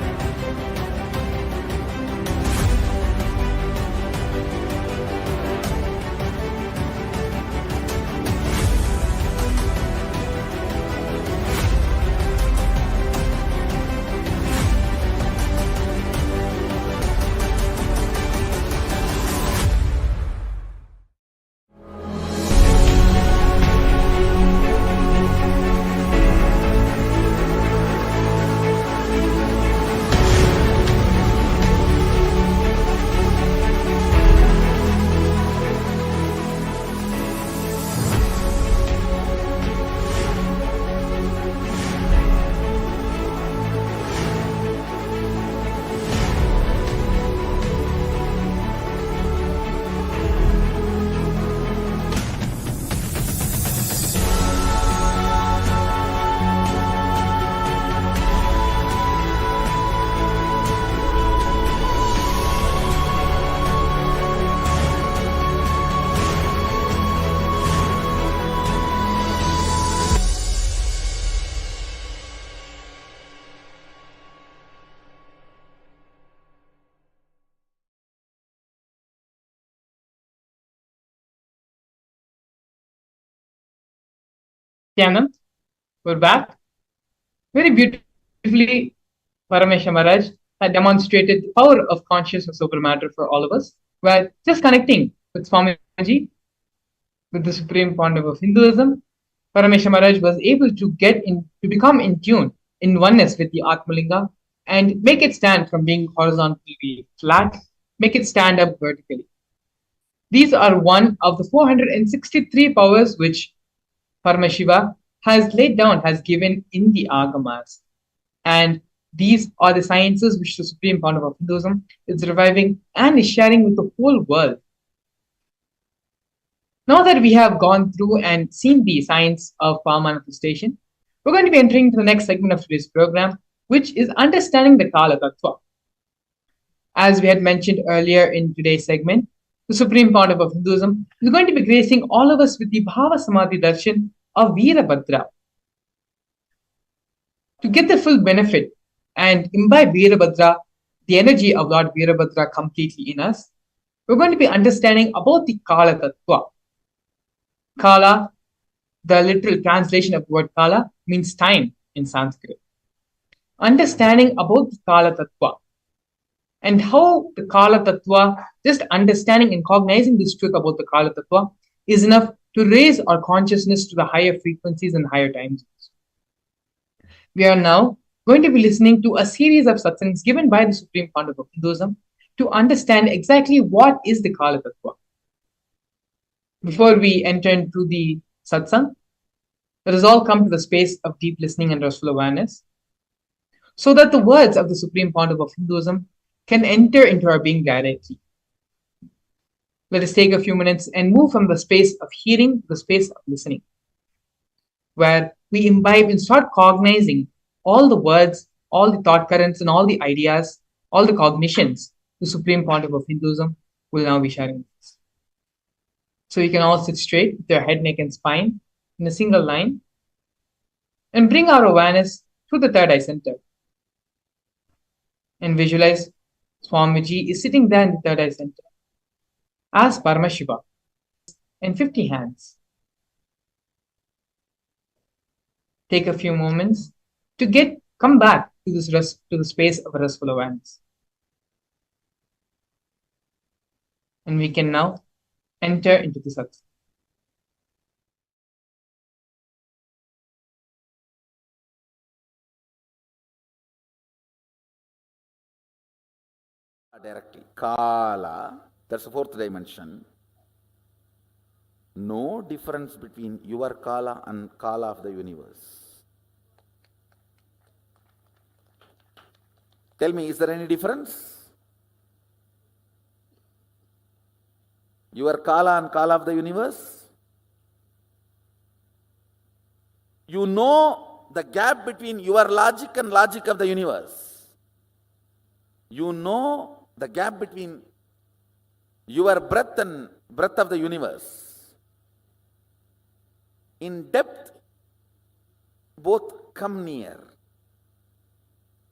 Nithyananda, we're back. Very beautifully, Paramashivam Maharaj had demonstrated the power of consciousness over matter for all of us. We're just connecting with Swamiji, with the supreme founder of Hinduism. Paramashivam Maharaj was able to to become in tune, in oneness with the Atmalinga, and make it stand from being horizontally flat, make it stand up vertically. These are one of the 463 powers which Paramashiva has laid down, has given in the Agamas. And these are the sciences which the Supreme Founder of Hinduism is reviving and is sharing with the whole world. Now that we have gone through and seen the science of power manifestation, we're going to be entering to the next segment of today's program, which is understanding the Kala Tattva. As we had mentioned earlier in today's segment, the Supreme Founder of Hinduism is going to be gracing all of us with the Bhava Samadhi Darshan of Virabhadra. To get the full benefit and imbibe Virabhadra, the energy of Lord Virabhadra completely in us, we're going to be understanding about the Kala Tattva. Kala, the literal translation of the word Kala, means time in Sanskrit. Understanding about the Kala Tattva and how the Kala Tattva, just understanding and cognizing this truth about the Kala Tattva is enough to raise our consciousness to the higher frequencies and higher time zones. We are now going to be listening to a series of satsangs given by the Supreme Founder of Hinduism to understand exactly what is the Kala Tattva. Before we enter into the satsang, let us all come to the space of deep listening and restful awareness so that the words of the Supreme Founder of Hinduism can enter into our being directly. Let us take a few minutes and move from the space of hearing to the space of listening, where we imbibe and start cognizing all the words, all the thought currents, and all the ideas, all the cognitions the Supreme Founder of Hinduism will now be sharing with us. So you can all sit straight with your head, neck, and spine in a single line and bring our awareness to the third eye center. And visualize Swamiji is sitting there in the third eye center as Paramashiva and 50 hands. Take a few moments to come back to the space of restful awareness. And we can now enter into the satsang. Directly. Kala, that's the fourth dimension. No difference between your Kala and Kala of the universe. Tell me, is there any difference? Your Kala and Kala of the universe? You know the gap between your logic and logic of the universe. You know the gap between your breath and breath of the universe. In depth, both come near.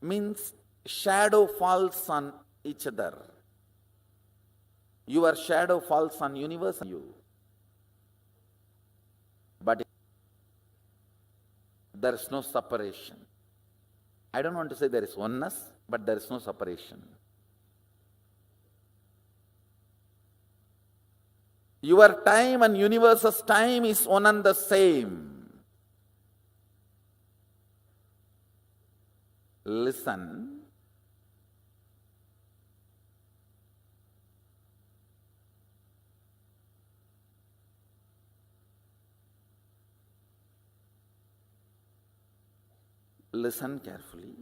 Means shadow falls on each other. Your shadow falls on universe and you. But there is no separation. I don't want to say there is oneness, but there is no separation. Your time and universe's time is one and the same. Listen. Listen carefully.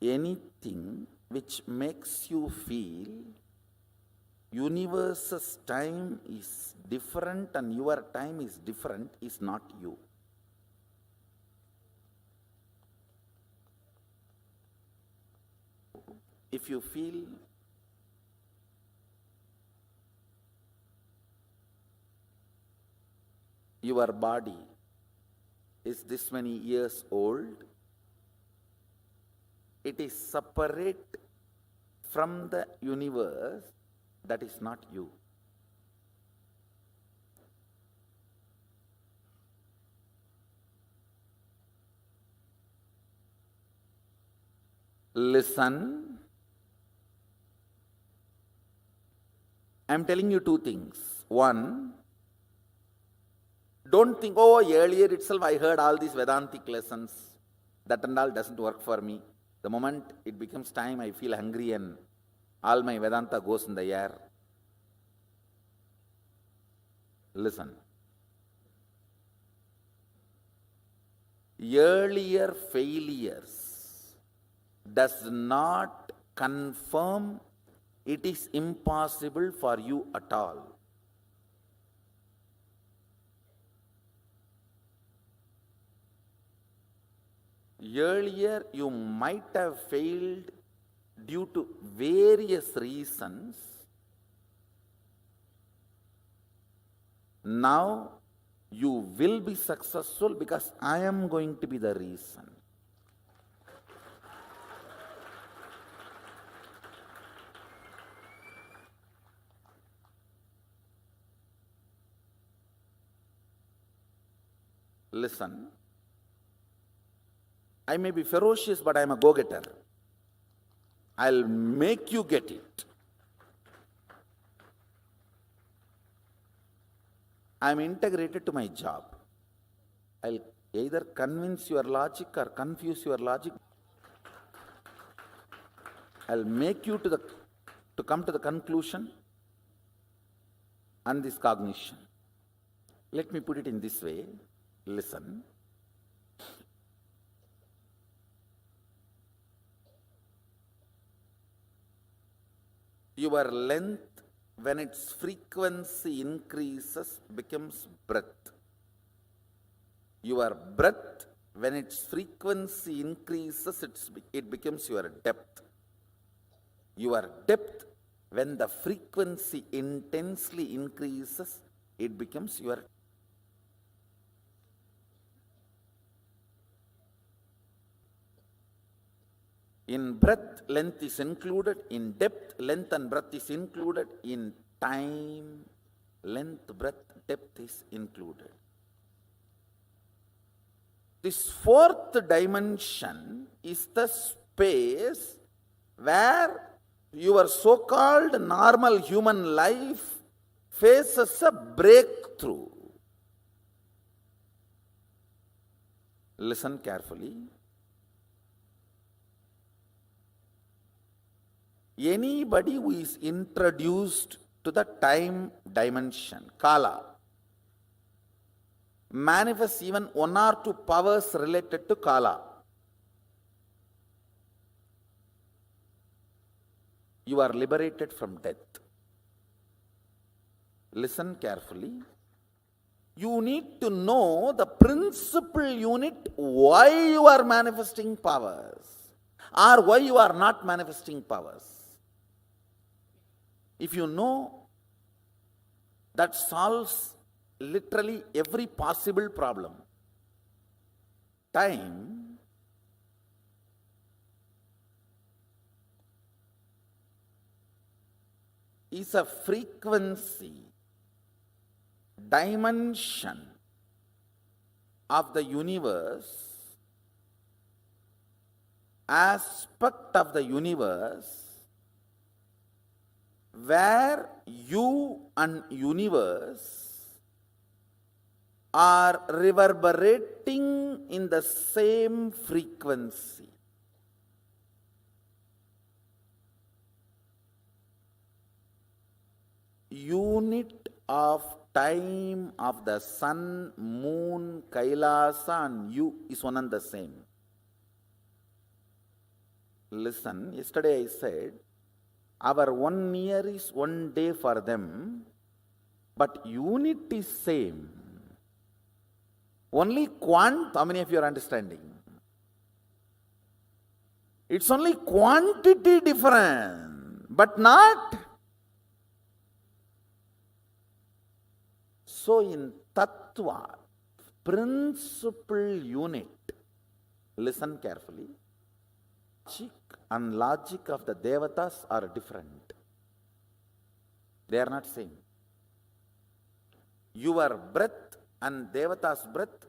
Anything which makes you feel universe's time is different and your time is different is not you. If you feel your body is this many years old, it is separate from the universe, that is not you. Listen. I am telling you two things. One, don't think, oh, earlier itself I heard all these Vedantic lessons. That and all doesn't work for me. The moment it becomes time, I feel hungry and all my Vedanta goes in the air. Listen. Earlier failures does not confirm it is impossible for you at all. Earlier you might have failed due to various reasons. Now you will be successful because I am going to be the reason. Listen, I may be ferocious, but I am a go-getter. I'll make you get it. I am integrated to my job. I'll either convince your logic or confuse your logic. I'll make you to come to the conclusion and this cognition. Let me put it in this way. Listen. Your length, when its frequency increases, becomes breadth. Your breadth, when its frequency increases, it becomes your depth. Your depth, when the frequency intensely increases, it becomes your. In breadth, length is included. In depth, length and breadth is included. In time, length, breadth, depth is included. This fourth dimension is the space where your so-called normal human life faces a breakthrough. Listen carefully. Anybody who is introduced to the time dimension, Kala, manifests even one or two powers related to Kala. You are liberated from death. Listen carefully. You need to know the principal unit why you are manifesting powers or why you are not manifesting powers. If you know, that solves literally every possible problem. Time is a frequency, dimension of the universe, aspect of the universe, where you and universe are reverberating in the same frequency. Unit of time of the sun, moon, Kailasa and you is one and the same. Listen, yesterday I said, our 1 year is 1 day for them, but unit is same. Only how many of you are understanding? It's only quantity different, but not. So in Tattva, principal unit, listen carefully, logic of the Devatas are different. They are not same. Your breath and Devata's breath,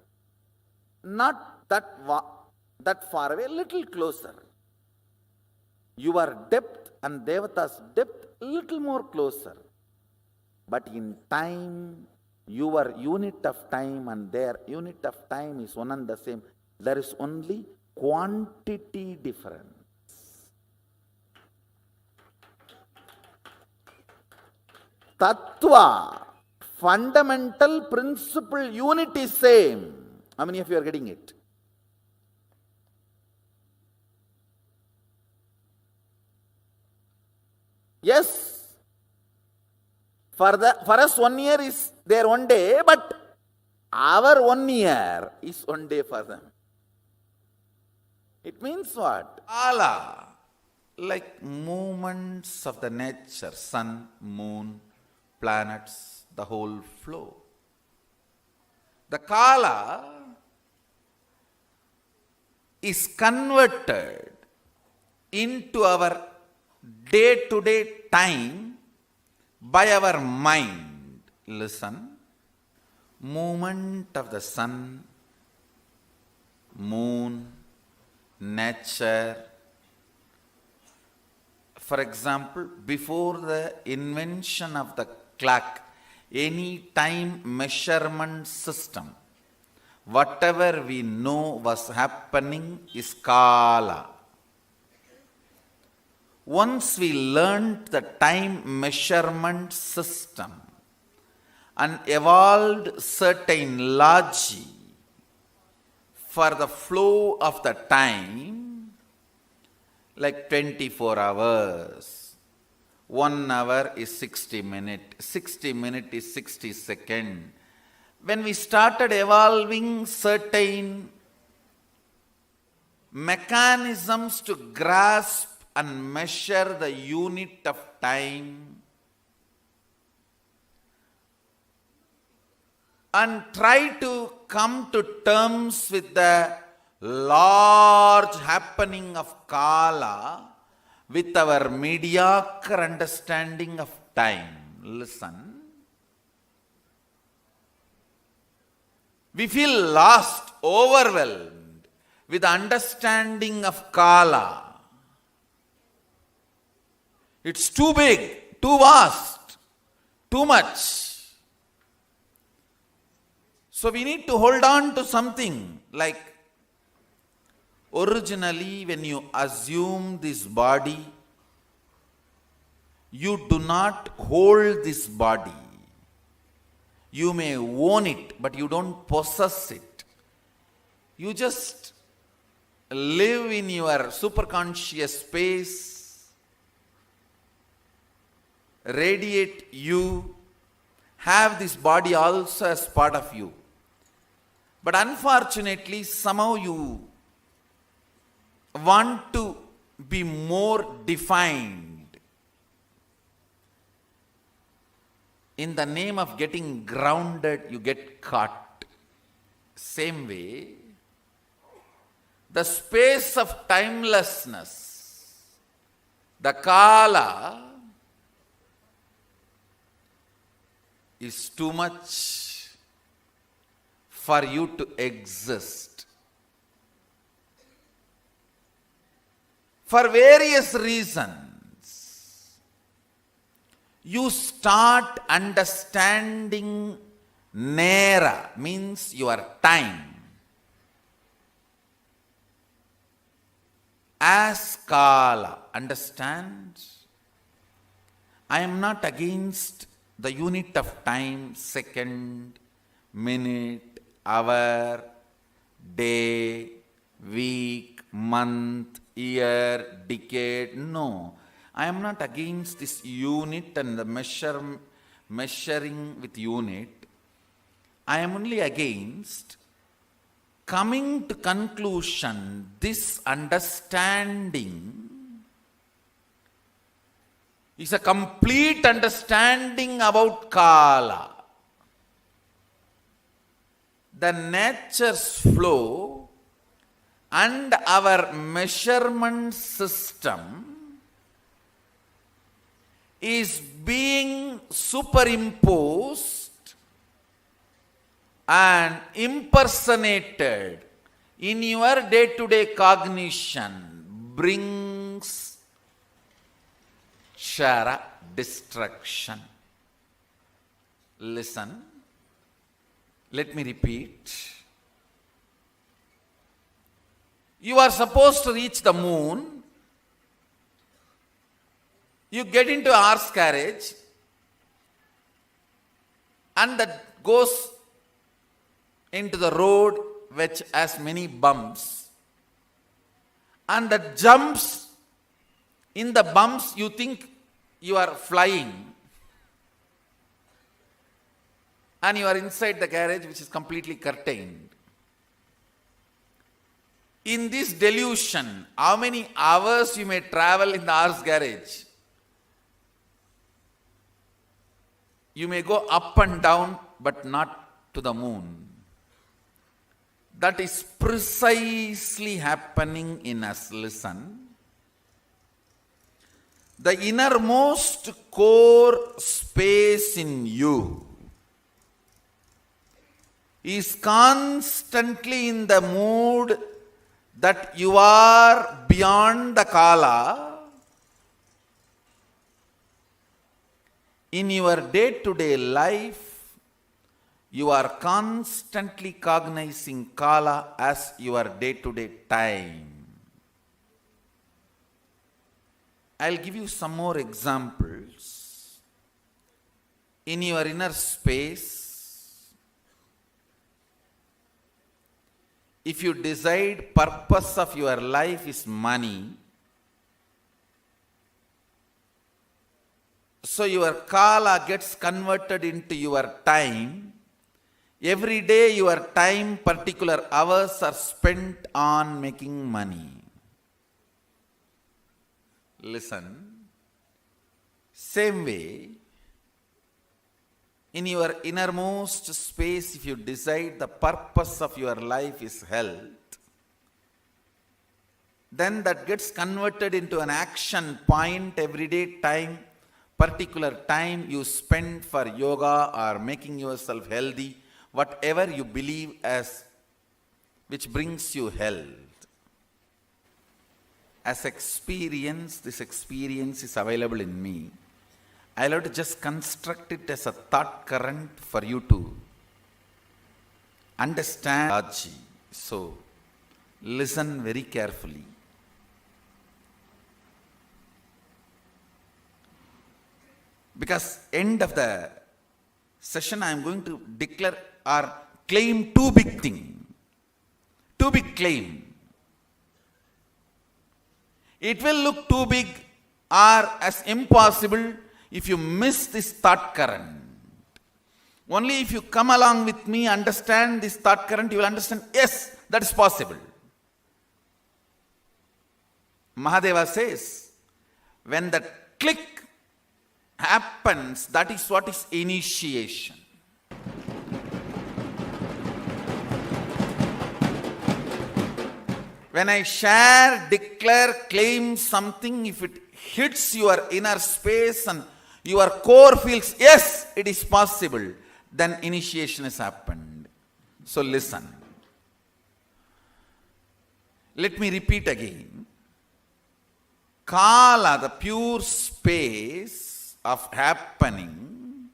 not that far away, little closer. Your depth and Devata's depth, little more closer. But in time, your unit of time and their unit of time is one and the same. There is only quantity difference. Tattva, fundamental principle unit is same. How many of you are getting it? Yes. For us 1 year is their 1 day, but our 1 year is 1 day for them. It means what? Kala, like movements of the nature, sun, moon, planets, the whole flow. The Kala is converted into our day-to-day time by our mind. Listen, movement of the sun, moon, nature. For example, before the invention of the clock, any time measurement system, whatever we know was happening is Kala. Once we learned the time measurement system and evolved certain logic for the flow of the time, like 24 hours, 1 hour is 60 minutes, 60 minutes is 60 seconds. When we started evolving certain mechanisms to grasp and measure the unit of time and try to come to terms with the large happening of Kala with our mediocre understanding of time. Listen. We feel lost, overwhelmed with the understanding of Kala. It's too big, too vast, too much. So we need to hold on to something like originally when you assume this body, you do not hold this body. You may own it, but you don't possess it. You just live in your superconscious space, radiate you, have this body also as part of you. But unfortunately, somehow you want to be more defined. In the name of getting grounded, you get caught. Same way, the space of timelessness, the Kala, is too much for you to exist. For various reasons, you start understanding Nera, means your time, as Kala. Understand? I am not against the unit of time, second, minute, hour, day, week, month, year, decade. No, I am not against this unit and the measuring with unit. I am only against coming to conclusion, this understanding is a complete understanding about Kala. The nature's flow and our measurement system is being superimposed and impersonated in your day-to-day cognition, brings Kshara destruction. Listen, let me repeat. You are supposed to reach the moon. You get into a horse carriage and that goes into the road which has many bumps, and that jumps in the bumps. You think you are flying and you are inside the carriage which is completely curtained. In this delusion, how many hours you may travel in the horse carriage? You may go up and down, but not to the moon. That is precisely happening in us. Listen. The innermost core space in you is constantly in the mood that you are beyond the Kala. In your day-to-day life, you are constantly cognizing Kala as your day-to-day time. I'll give you some more examples. In your inner space, if you decide purpose of your life is money, so your Kala gets converted into your time. Every day your time, particular hours are spent on making money. Listen. Same way, in your innermost space, if you decide the purpose of your life is health, then that gets converted into an action point. Everyday time, particular time you spend for yoga or making yourself healthy, whatever you believe as which brings you health. As experience, this experience is available in me. I'll have to just construct it as a thought current for you to understand. So, listen very carefully. Because end of the session I am going to declare or claim two big things. Too big claim. It will look too big or as impossible if you miss this thought current. Only if you come along with me, understand this thought current, you will understand, yes, that is possible. Mahadeva says, when the click happens, that is what is initiation. When I share, declare, claim something, if it hits your inner space and your core feels, yes, it is possible, then initiation has happened. So listen. Let me repeat again. Kala, the pure space of happening,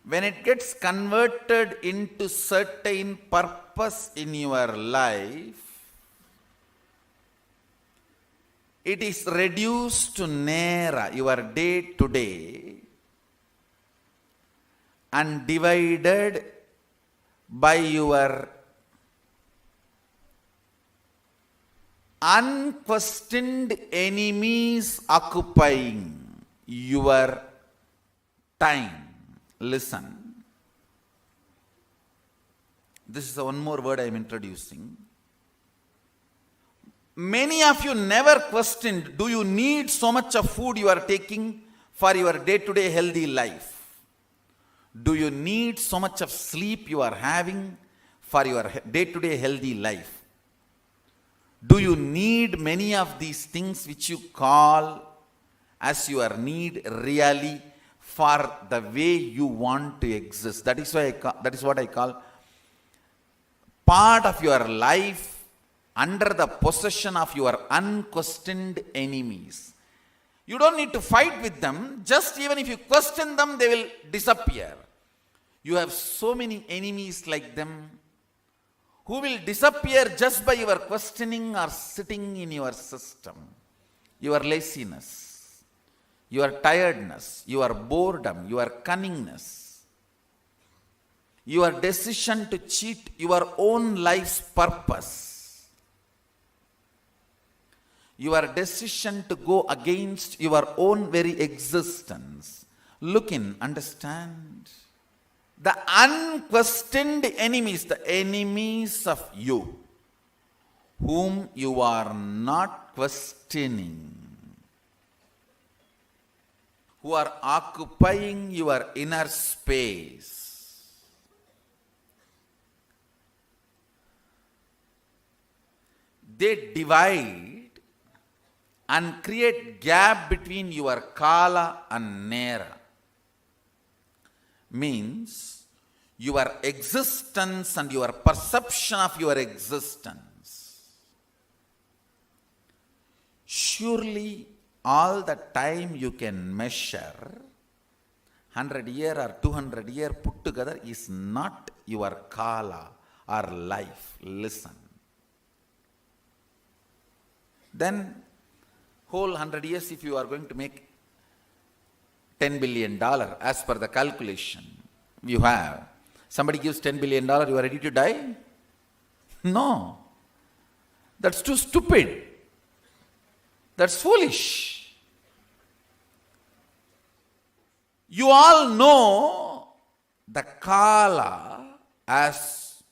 when it gets converted into certain purpose in your life, it is reduced to Nera, your day to day, and divided by your unquestioned enemies occupying your time. Listen. This is one more word I am introducing. Many of you never questioned, do you need so much of food you are taking for your day-to-day healthy life? Do you need so much of sleep you are having for your day-to-day healthy life? Do you need many of these things which you call as your need really for the way you want to exist? That is what I call part of your life under the possession of your unquestioned enemies. You don't need to fight with them. Just even if you question them, they will disappear. You have so many enemies like them who will disappear just by your questioning or sitting in your system. Your laziness, your tiredness, your boredom, your cunningness, your decision to cheat your own life's purpose, your decision to go against your own very existence. Look in, understand. The unquestioned enemies, the enemies of you, whom you are not questioning, who are occupying your inner space. They divide and create gap between your Kala and Nera. Means your existence and your perception of your existence. Surely all the time you can measure, 100 year or 200 year put together is not your Kala or life. Listen. Then whole 100 years, if you are going to make $10 billion as per the calculation you have, somebody gives $10 billion, you are ready to die? No. That's too stupid. That's foolish. You all know the Kala as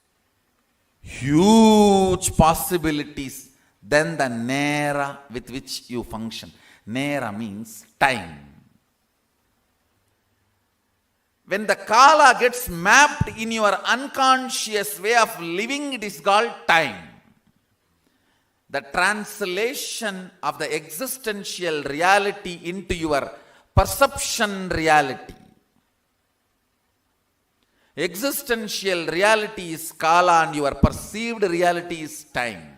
huge possibilities than the Nera with which you function. Nera means time. When the Kala gets mapped in your unconscious way of living, it is called time. The translation of the existential reality into your perception reality. Existential reality is Kala and your perceived reality is time.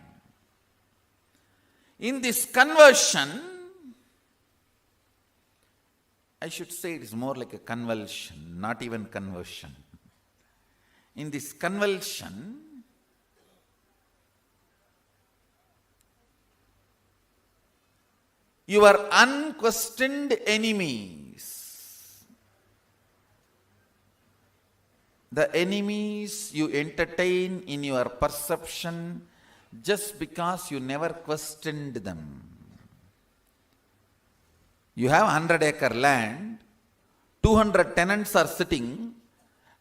In this conversion, I should say it is more like a convulsion, not even conversion. In this convulsion, your unquestioned enemies, the enemies you entertain in your perception just because you never questioned them. You have 100-acre land. 200 tenants are sitting,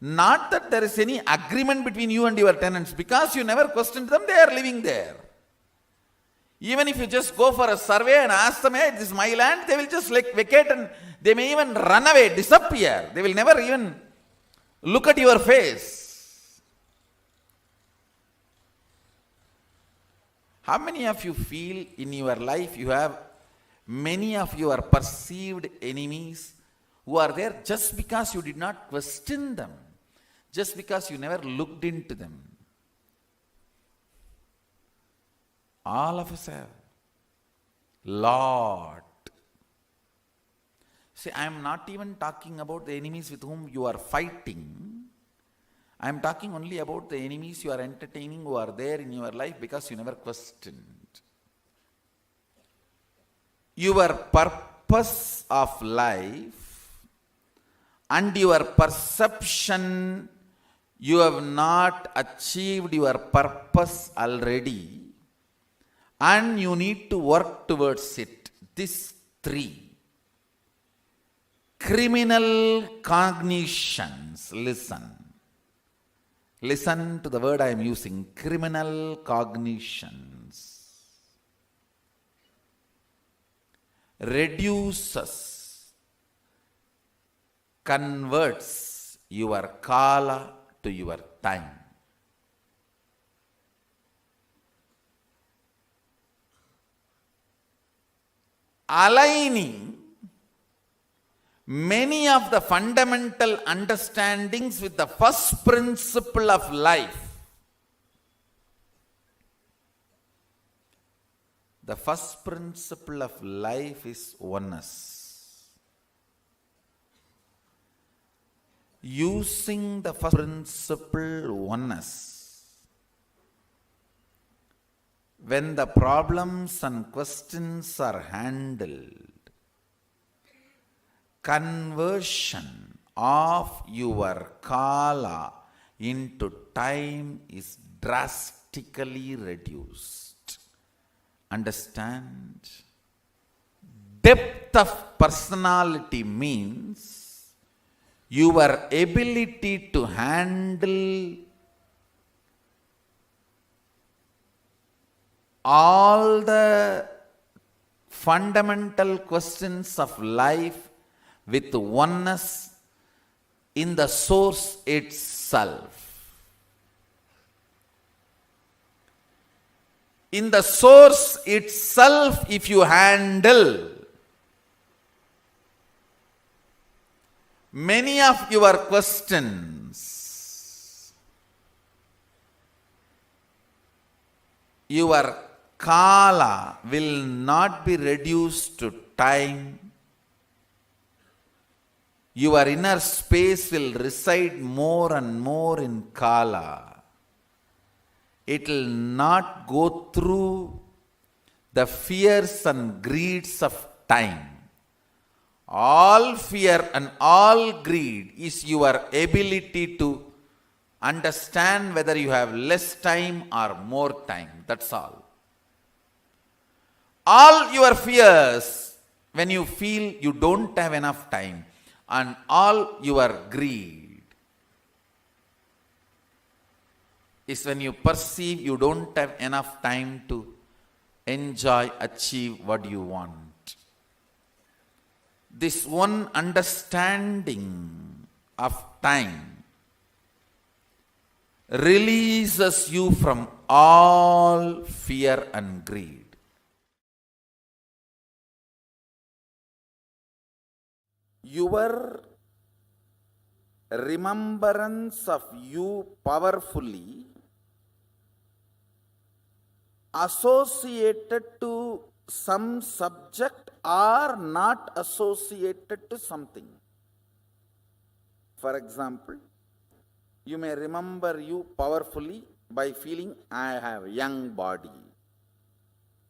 not that there is any agreement between you and your tenants, because you never questioned them, they are living there. Even if you just go for a survey and ask them, hey, this is my land, they will just vacate, and they may even run away, disappear. They will never even look at your face. How many of you feel in your life you have many of your perceived enemies who are there just because you did not question them, just because you never looked into them? All of us have. Lot. See, I am not even talking about the enemies with whom you are fighting. I am talking only about the enemies you are entertaining who are there in your life because you never questioned. Your purpose of life and your perception, you have not achieved your purpose already, and you need to work towards it. These three. Criminal cognitions. Listen to the word I am using. Criminal cognitions. Reduces, converts your kala to your time. Aligning many of the fundamental understandings with the first principle of life. The first principle of life is oneness. Using the first principle, oneness, when the problems and questions are handled, conversion of your kala into time is drastically reduced. Understand? Depth of personality means your ability to handle all the fundamental questions of life with oneness in the source itself. In the source itself, if you handle many of your questions, your kala will not be reduced to time. Your inner space will reside more and more in kala. It will not go through the fears and greeds of time. All fear and all greed is your ability to understand whether you have less time or more time. That's all. All your fears, when you feel you don't have enough time, and all your greed is when you perceive you don't have enough time to enjoy, achieve what you want. This one understanding of time releases you from all fear and greed. Your remembrance of you powerfully associated to some subject or not associated to something. For example, you may remember you powerfully by feeling I have a young body.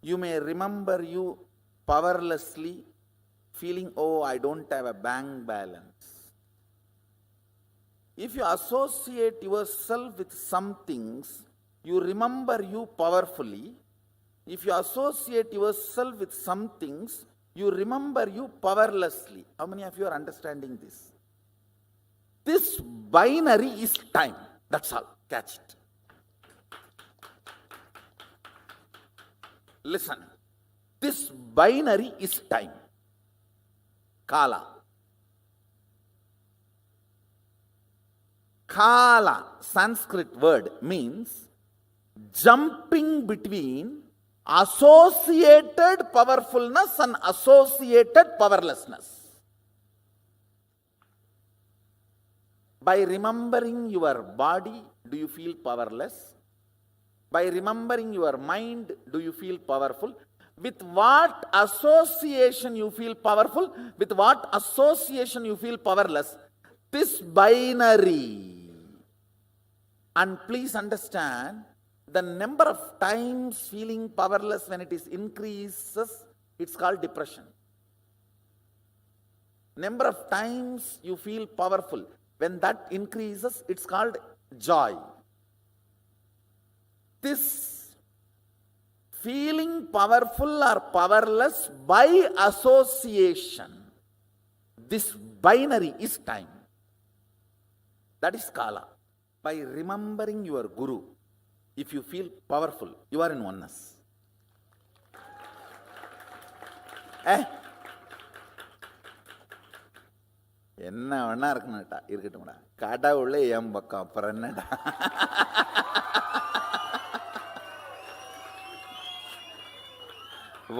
You may remember you powerlessly feeling, oh, I don't have a bank balance. If you associate yourself with some things, you remember you powerfully. If you associate yourself with some things, you remember you powerlessly. How many of you are understanding this? This binary is time. That's all. Catch it. Listen. This binary is time. Kala. Kala, Sanskrit word, means jumping between associated powerfulness and associated powerlessness. By remembering your body, do you feel powerless? By remembering your mind, do you feel powerful? With what association you feel powerful? With what association you feel powerless? This binary. And please understand, the number of times feeling powerless when it is increases, it's called depression. Number of times you feel powerful, when that increases, it's called joy. This feeling powerful or powerless by association, this binary is time. That is Kala. By remembering your Guru, if you feel powerful, you are in oneness. என்ன வேணா இருக்கணும்டா, இருக்கட்டும்டா. கடவுளே என் பக்கம், அப்புறம் என்னடா.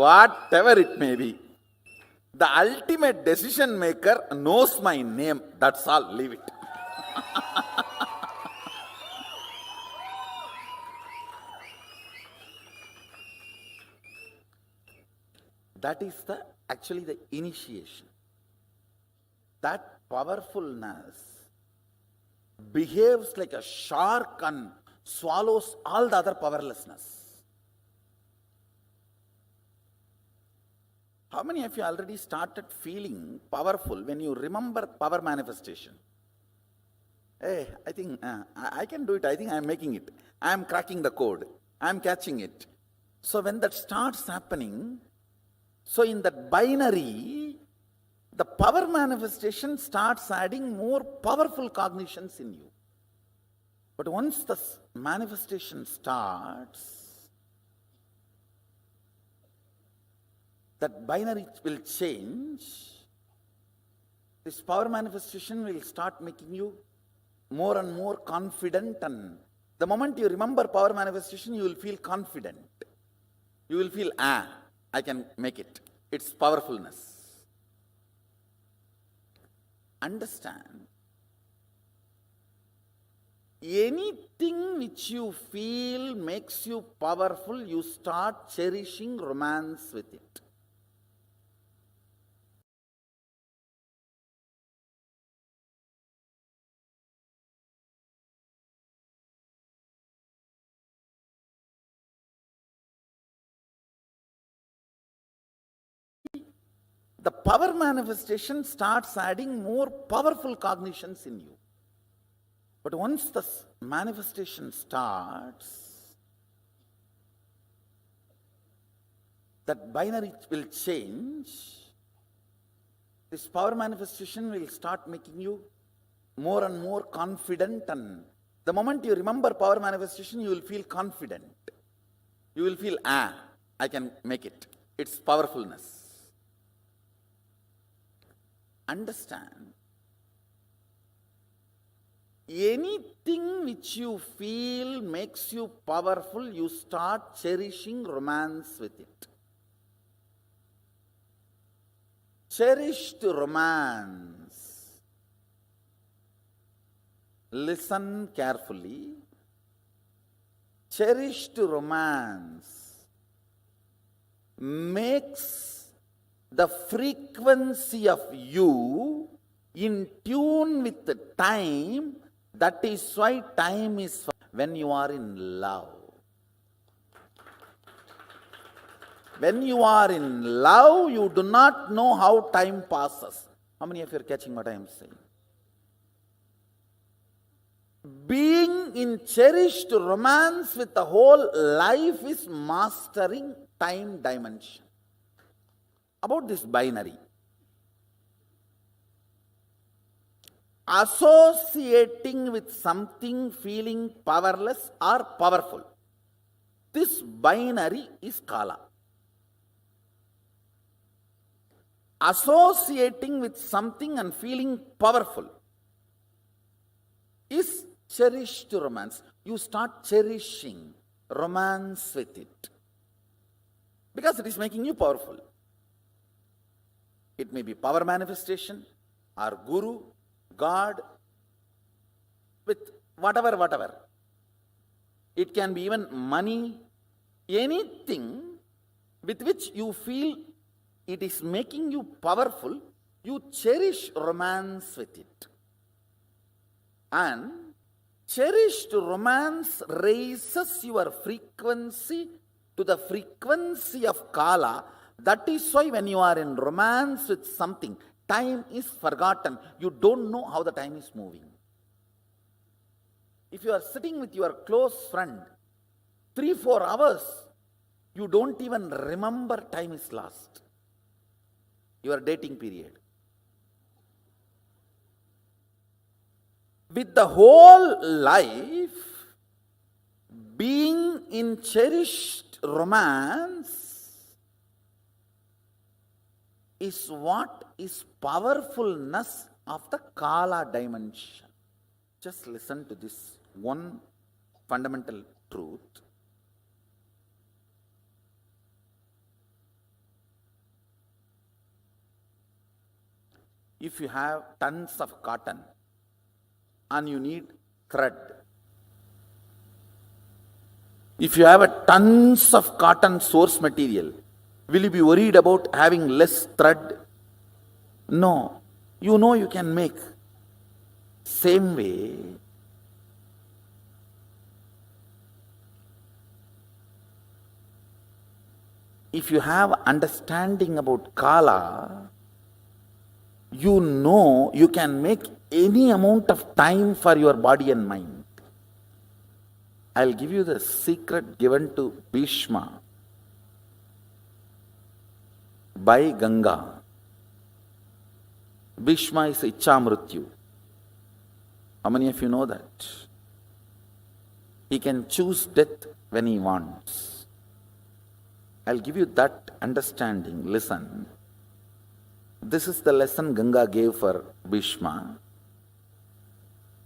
Whatever it may be, the ultimate decision maker knows my name. That's all. Leave it. That is actually the initiation. That powerfulness behaves like a shark and swallows all the other powerlessness. How many of you already started feeling powerful when you remember power manifestation? Hey, I think I can do it. I think I am making it. I am cracking the code. I am catching it. So when that starts happening, so in that binary, the power manifestation starts adding more powerful cognitions in you. But once the manifestation starts, that binary will change. This power manifestation will start making you more and more confident, and the moment you remember power manifestation, you will feel confident. You will feel, I can make it. It's powerfulness. Understand, anything which you feel makes you powerful, you start cherishing romance with it. The power manifestation starts adding more powerful cognitions in you. But once the manifestation starts, that binary will change. This power manifestation will start making you more and more confident, and the moment you remember power manifestation, you will feel confident. You will feel, I can make it. It's powerfulness. Understand, anything which you feel makes you powerful, you start cherishing romance with it. Cherished romance. Listen carefully. Cherished romance makes the frequency of you in tune with the time. That is why time is when you are in love. When you are in love, you do not know how time passes. How many of you are catching what I am saying? Being in cherished romance with the whole life is mastering time dimension. About this binary, associating with something feeling powerless or powerful. This binary is Kala. Associating with something and feeling powerful is cherished romance. You start cherishing romance with it because it is making you powerful. It may be power manifestation or guru, God, with whatever. It can be even money, anything with which you feel it is making you powerful, you cherish romance with it. And cherished romance raises your frequency to the frequency of Kala. That is why when you are in romance with something, time is forgotten. You don't know how the time is moving. If you are sitting with your close friend 3-4 hours, you don't even remember time is lost. Your dating period. With the whole life being in cherished romance is what is powerfulness of the Kala dimension. Just listen to this one fundamental truth. If you have tons of cotton and you need thread, if you have a tons of cotton source material, will you be worried about having less thread? No. You know you can make. Same way, if you have understanding about Kala, you know you can make any amount of time for your body and mind. I'll give you the secret given to Bhishma by Ganga. Bhishma is Ichamrityu. How many of you know that? He can choose death when he wants. I'll give you that understanding. Listen. This is the lesson Ganga gave for Bhishma.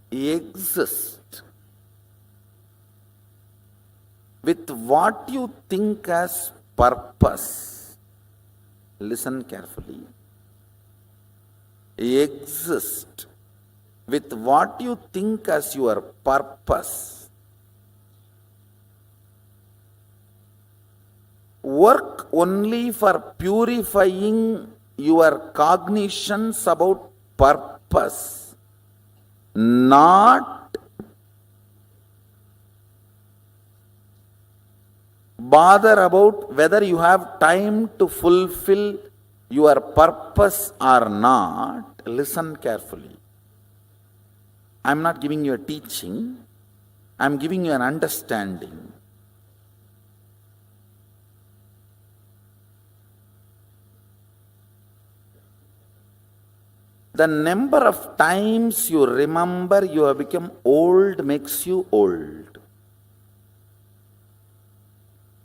Exist with what you think as purpose. Listen carefully. Exist with what you think as your purpose. Work only for purifying your cognitions about purpose, not bother about whether you have time to fulfill your purpose or not. Listen carefully. I am not giving you a teaching, I am giving you an understanding. The number of times you remember you have become old makes you old.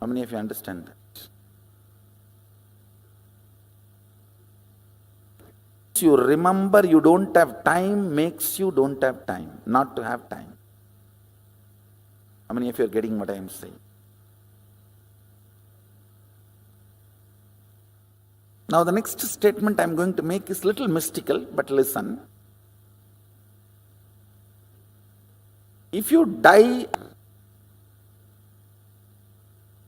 How many of you understand that? You remember you don't have time makes you don't have time, not to have time. How many of you are getting what I am saying? Now the next statement I am going to make is little mystical, but listen. If you die,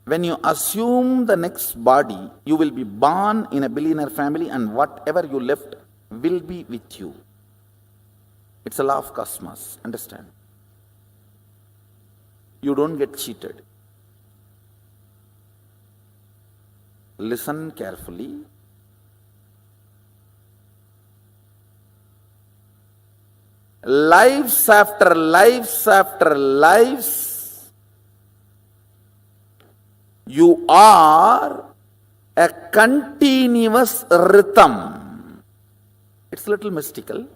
when you assume the next body, you will be born in a billionaire family and whatever you left will be with you. It's a law of cosmos, understand? You don't get cheated. Listen carefully. Lives after lives after lives, you are a continuous rhythm. It's a little mystical.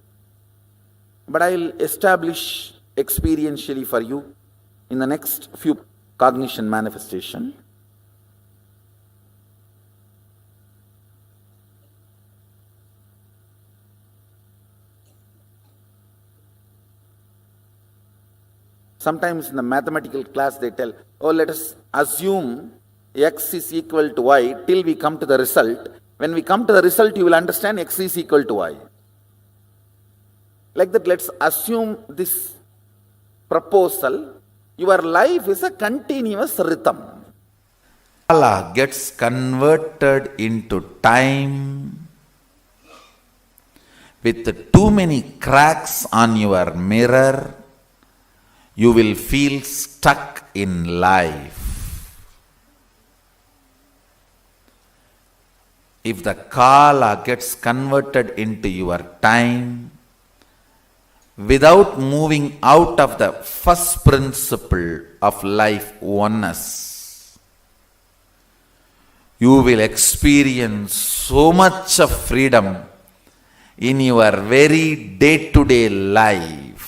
but I'll establish experientially for you in the next few cognition manifestation. Sometimes in the mathematical class they tell, oh, let us assume x is equal to y till we come to the result. When we come to the result, you will understand x is equal to y. Like that, let's assume this proposal. Your life is a continuous rhythm. Kala gets converted into time with too many cracks on your mirror. You will feel stuck in life. If the kala gets converted into your time, without moving out of the first principle of life, oneness, you will experience so much of freedom in your very day-to-day life.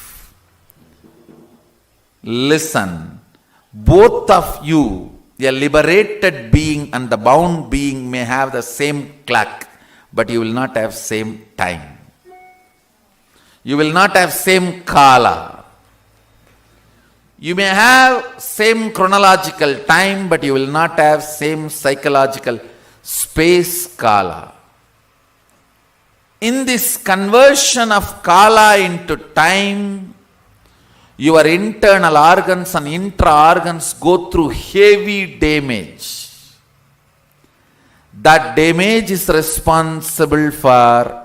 Listen, both of you, a liberated being and the bound being, may have the same clock, but you will not have same time. You will not have same kala. You may have same chronological time, but you will not have same psychological space kala. In this conversion of kala into time, your internal organs and intra-organs go through heavy damage. That damage is responsible for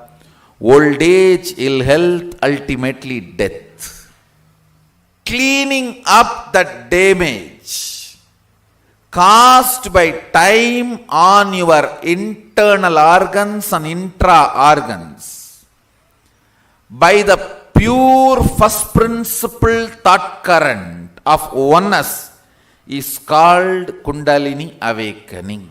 old age, ill health, ultimately death. Cleaning up that damage caused by time on your internal organs and intra-organs by the pure first principle thought current of oneness is called Kundalini awakening.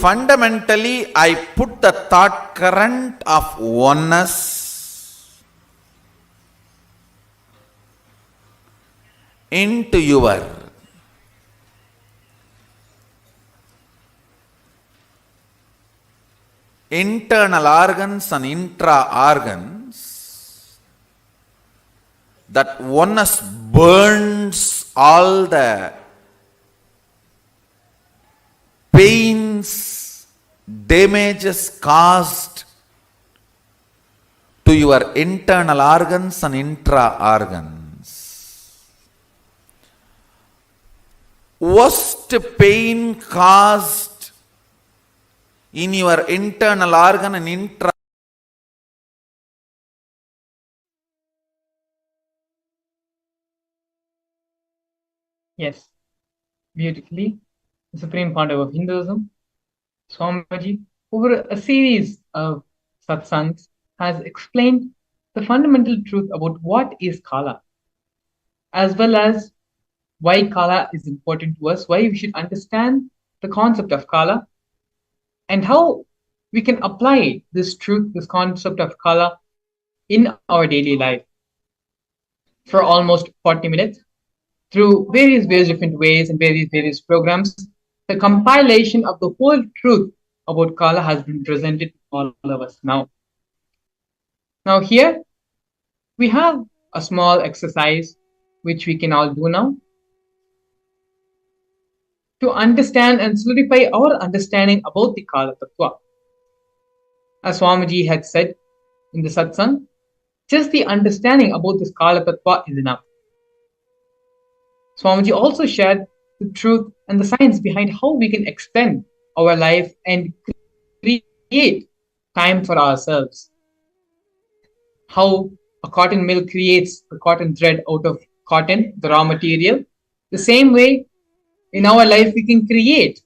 Fundamentally, I put the thought current of oneness into your internal organs and intra-organs. That oneness burns all the pains, damages caused to your internal organs and intra-organs. Worst pain caused in your internal organ and intra. Yes, beautifully. The Supreme Founder of Hinduism, Swamiji, over a series of satsangs, has explained the fundamental truth about what is Kala, as well as why Kala is important to us, why we should understand the concept of Kala, and how we can apply this truth, this concept of Kala, in our daily life. For almost 40 minutes, through various different ways and various programs, the compilation of the whole truth about Kala has been presented to all of us now. Now here, we have a small exercise which we can all do now to understand and solidify our understanding about the Kala Tattva. As Swamiji had said in the satsang, just the understanding about this Kala Tattva is enough. Swamiji also shared the truth and the science behind how we can extend our life and create time for ourselves. How a cotton mill creates the cotton thread out of cotton, the raw material. The same way, in our life, we can create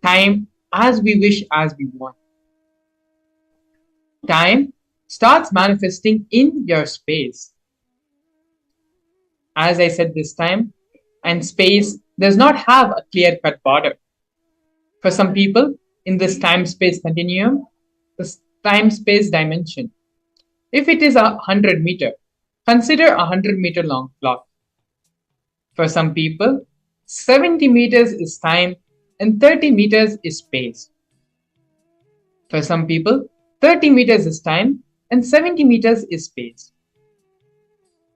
time as we wish, as we want. Time starts manifesting in your space. As I said this time, and space does not have a clear-cut border. For some people, in this time-space continuum, this time-space dimension, if it is 100 meter, consider a 100-meter long clock. For some people, 70 meters is time and 30 meters is space. For some people, 30 meters is time and 70 meters is space.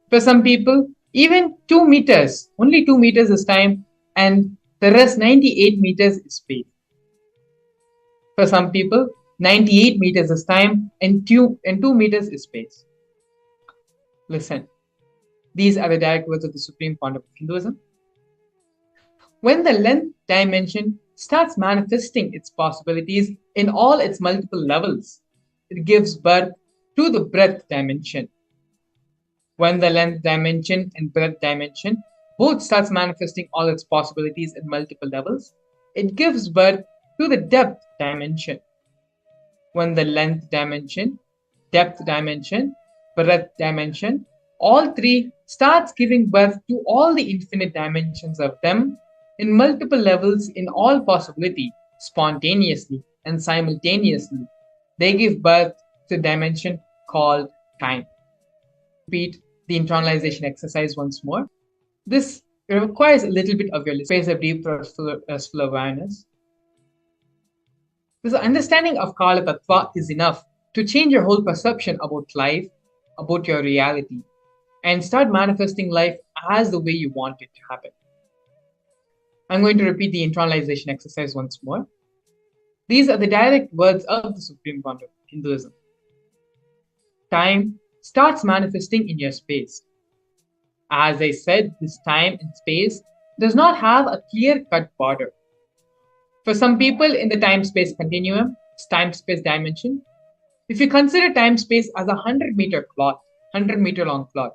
For some people, even 2 meters, only 2 meters is time and the rest 98 meters is space. For some people, 98 meters is time and 2 meters is space. Listen, these are the direct words of the Supreme Founder of Hinduism. When the length dimension starts manifesting its possibilities in all its multiple levels, it gives birth to the breadth dimension. When the length dimension and breadth dimension both starts manifesting all its possibilities in multiple levels, it gives birth to the depth dimension. When the length dimension, depth dimension, breadth dimension, all three starts giving birth to all the infinite dimensions of them in multiple levels in all possibility, spontaneously and simultaneously, they give birth to a dimension called time. Repeat the internalization exercise once more. This requires a little bit of your space of deep restful awareness. This understanding of Kala Tattva is enough to change your whole perception about life, about your reality, and start manifesting life as the way you want it to happen. I'm going to repeat the internalization exercise once more. These are the direct words of the Supreme Founder of Hinduism. Time starts manifesting in your space. As I said, this time and space does not have a clear-cut border. For some people in the time-space continuum, time-space dimension, if you consider time-space as a 100-meter cloth, 100-meter long cloth,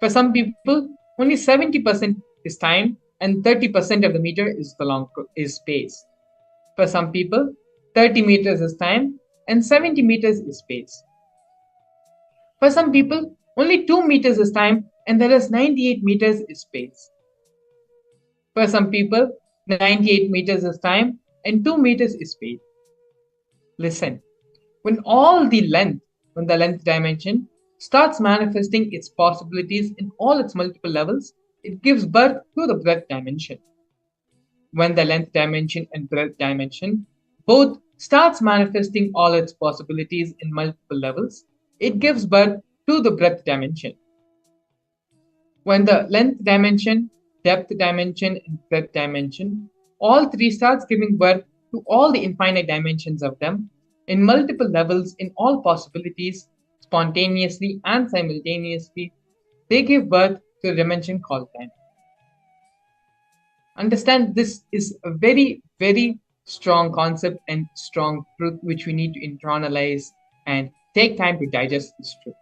for some people, only 70% is time and 30% of the meter is space. For some people, 30 meters is time and 70 meters is space. For some people, only 2 meters is time and there is 98 meters is space. For some people, 98 meters is time and 2 meters is space. Listen, when the length dimension starts manifesting its possibilities in all its multiple levels, it gives birth to the breadth dimension. When the length dimension and breadth dimension both starts manifesting all its possibilities in multiple levels, it gives birth to the breadth dimension. When the length dimension, depth dimension, and breadth dimension, all three starts giving birth to all the infinite dimensions of them in multiple levels in all possibilities, spontaneously and simultaneously, they give birth to a dimension called time. Understand, this is a very, very strong concept and strong truth which we need to internalize and take time to digest this truth.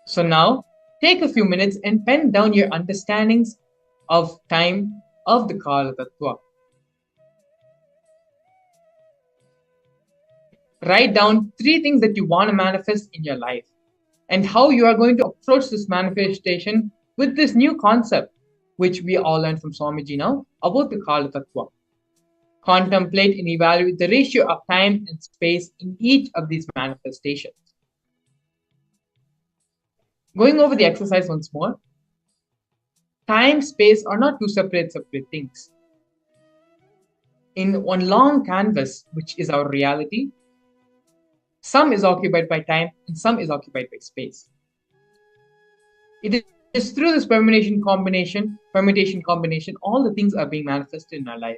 So now, take a few minutes and pen down your understandings of time of the Kala Tattva. Write down 3 things that you want to manifest in your life and how you are going to approach this manifestation with this new concept, which we all learned from Swamiji now, about the Kala Tattva. Contemplate and evaluate the ratio of time and space in each of these manifestations. Going over the exercise once more, time, space are not two separate things. In one long canvas, which is our reality, some is occupied by time and some is occupied by space. It is through this permutation combination, all the things are being manifested in our life.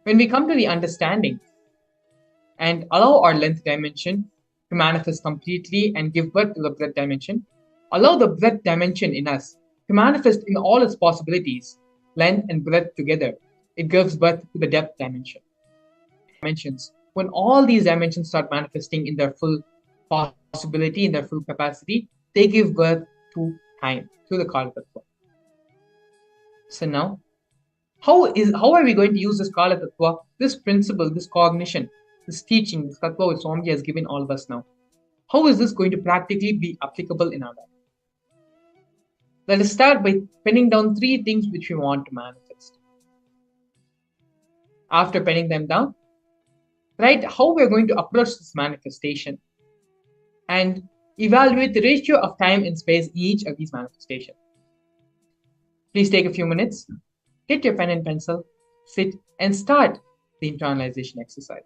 When we come to the understanding and allow our length dimension to manifest completely and give birth to the breadth dimension, allow the breadth dimension in us to manifest in all its possibilities, length and breadth together, it gives birth to the depth dimension. When all these dimensions start manifesting in their full possibility, in their full capacity, they give birth to time, to the Kala Tattva. So now, how are we going to use this Kala Tattva, this principle, this cognition, this teaching, this Tattva which Swamiji has given all of us now? How is this going to practically be applicable in our life? Let us start by penning down 3 things which we want to manifest. after penning them down, write how we're going to approach this manifestation and evaluate the ratio of time and space in each of these manifestations. Please take a few minutes, get your pen and pencil, sit, and start the internalization exercise.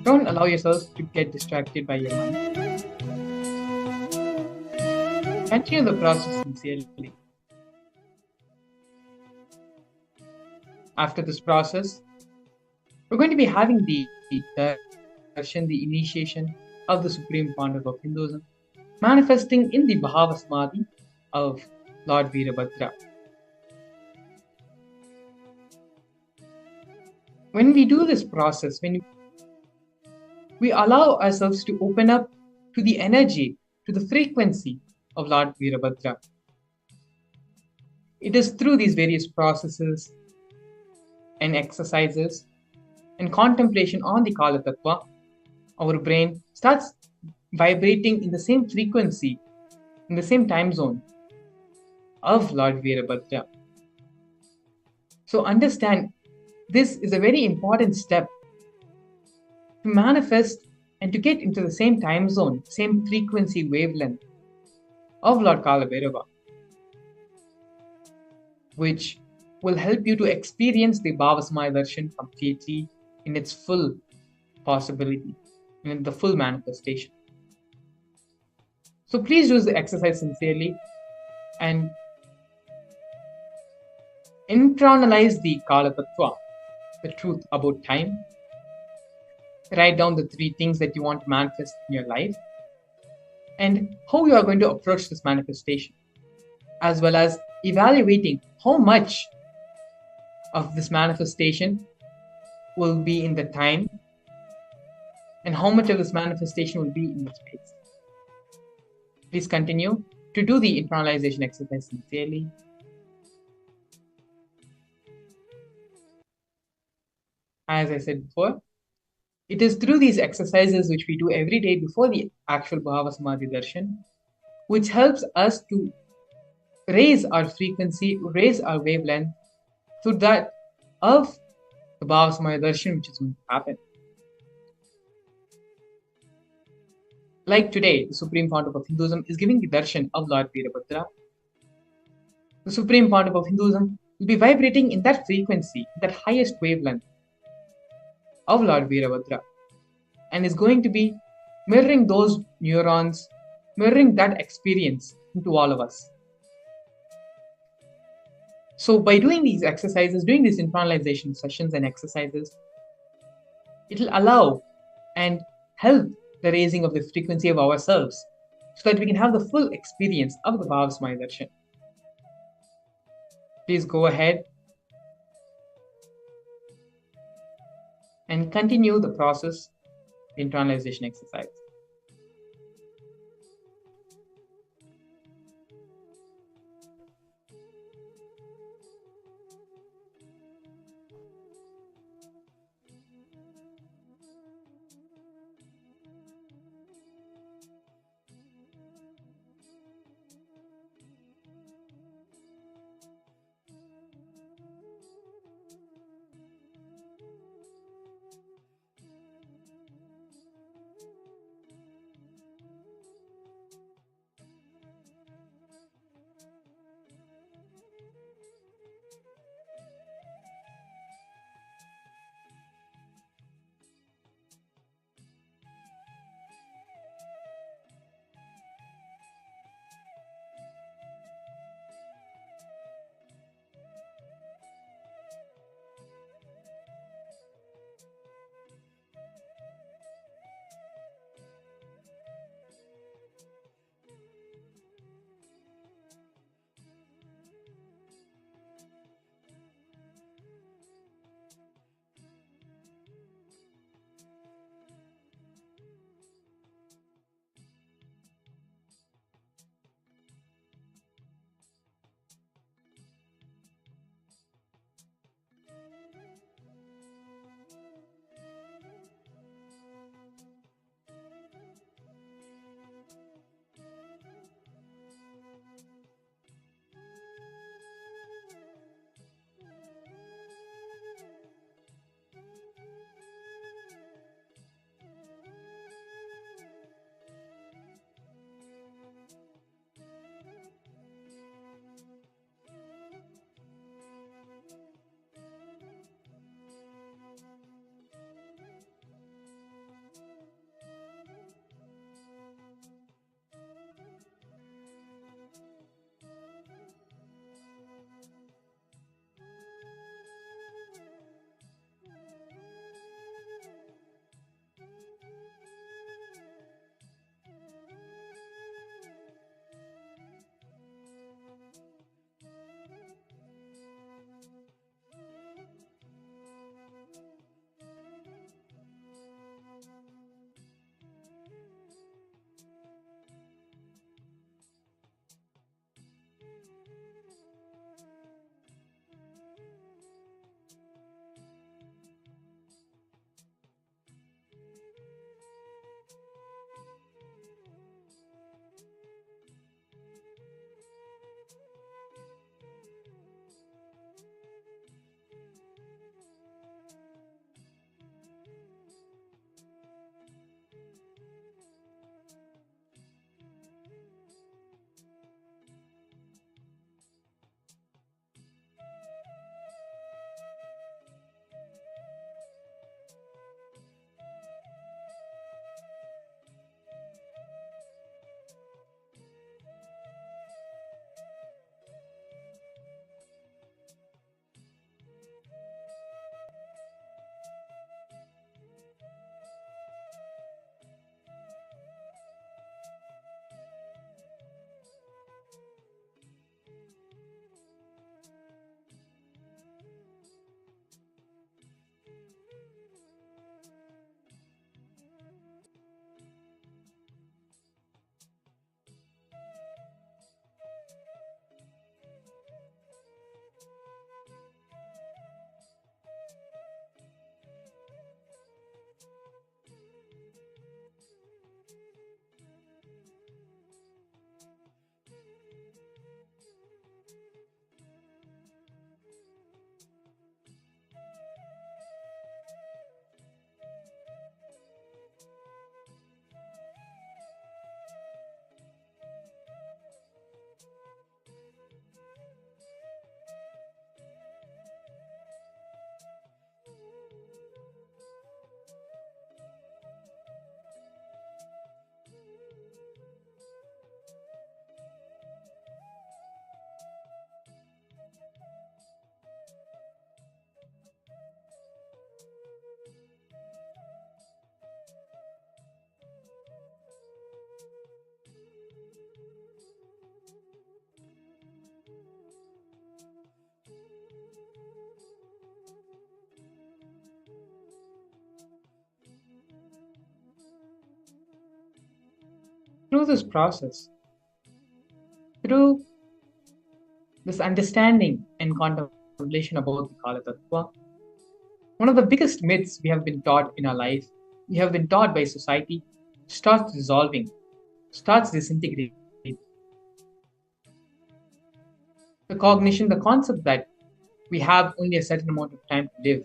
Don't allow yourself to get distracted by your mind. Continue the process sincerely. After this process, we're going to be having the Darshan, the initiation of the Supreme Founder of Hinduism, manifesting in the Bhava Samadhi of Lord Virabhadra. When we do this process, when we allow ourselves to open up to the energy, to the frequency of Lord Virabhadra, it is through these various processes and exercises and contemplation on the Kala Tattva, our brain starts vibrating in the same frequency, in the same time zone of Lord Virabhadra. So understand, this is a very important step to manifest and to get into the same time zone, same frequency wavelength of Lord Kala Bhairava, which will help you to experience the Bhava Samadhi Darshan completely in its full possibility, in the full manifestation. So please do the exercise sincerely and internalize the Kala Tattva, the truth about time. Write down the 3 things that you want to manifest in your life and how you are going to approach this manifestation, as well as evaluating how much of this manifestation will be in the time and how much of this manifestation will be in the space. Please continue to do the internalization exercise sincerely. As I said before, it is through these exercises which we do every day before the actual Bhava Samadhi Darshan, which helps us to raise our frequency, raise our wavelength to that of the Bhava Samadhi Darshan which is going to happen. Like today, the Supreme Pontiff of Hinduism is giving the darshan of Lord Virabhadra. The Supreme Pontiff of Hinduism will be vibrating in that frequency, that highest wavelength of Lord Virabhadra, and is going to be mirroring those neurons, mirroring that experience into all of us. So by doing these exercises, doing these internalization sessions and exercises, it will allow and help the raising of the frequency of ourselves so that we can have the full experience of the Bhava Samadhi Darshan. Please go ahead and continue the process, the internalization exercise. Through this process, through this understanding and contemplation about the Kala Tattva, one of the biggest myths we have been taught in our life, we have been taught by society, starts dissolving, starts disintegrating. The cognition, the concept that we have only a certain amount of time to live,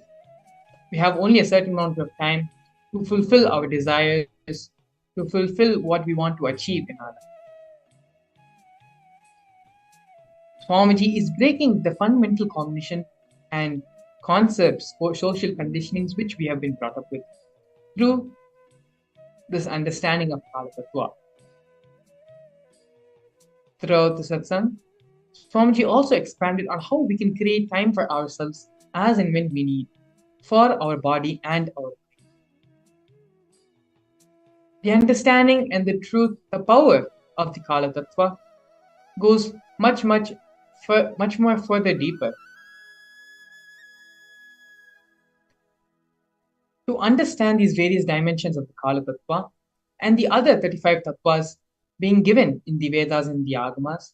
we have only a certain amount of time to fulfill our desires, to fulfill what we want to achieve in our life. Swamiji is breaking the fundamental cognition and concepts or social conditionings which we have been brought up with through this understanding of Kala Tattva. Throughout the satsang, Swamiji also expanded on how we can create time for ourselves as and when we need, for our body and our mind. The understanding and the truth, the power of the Kala Tattva goes much more further deeper. To understand these various dimensions of the Kala Tattva and the other 35 Tattvas being given in the Vedas and the Agamas,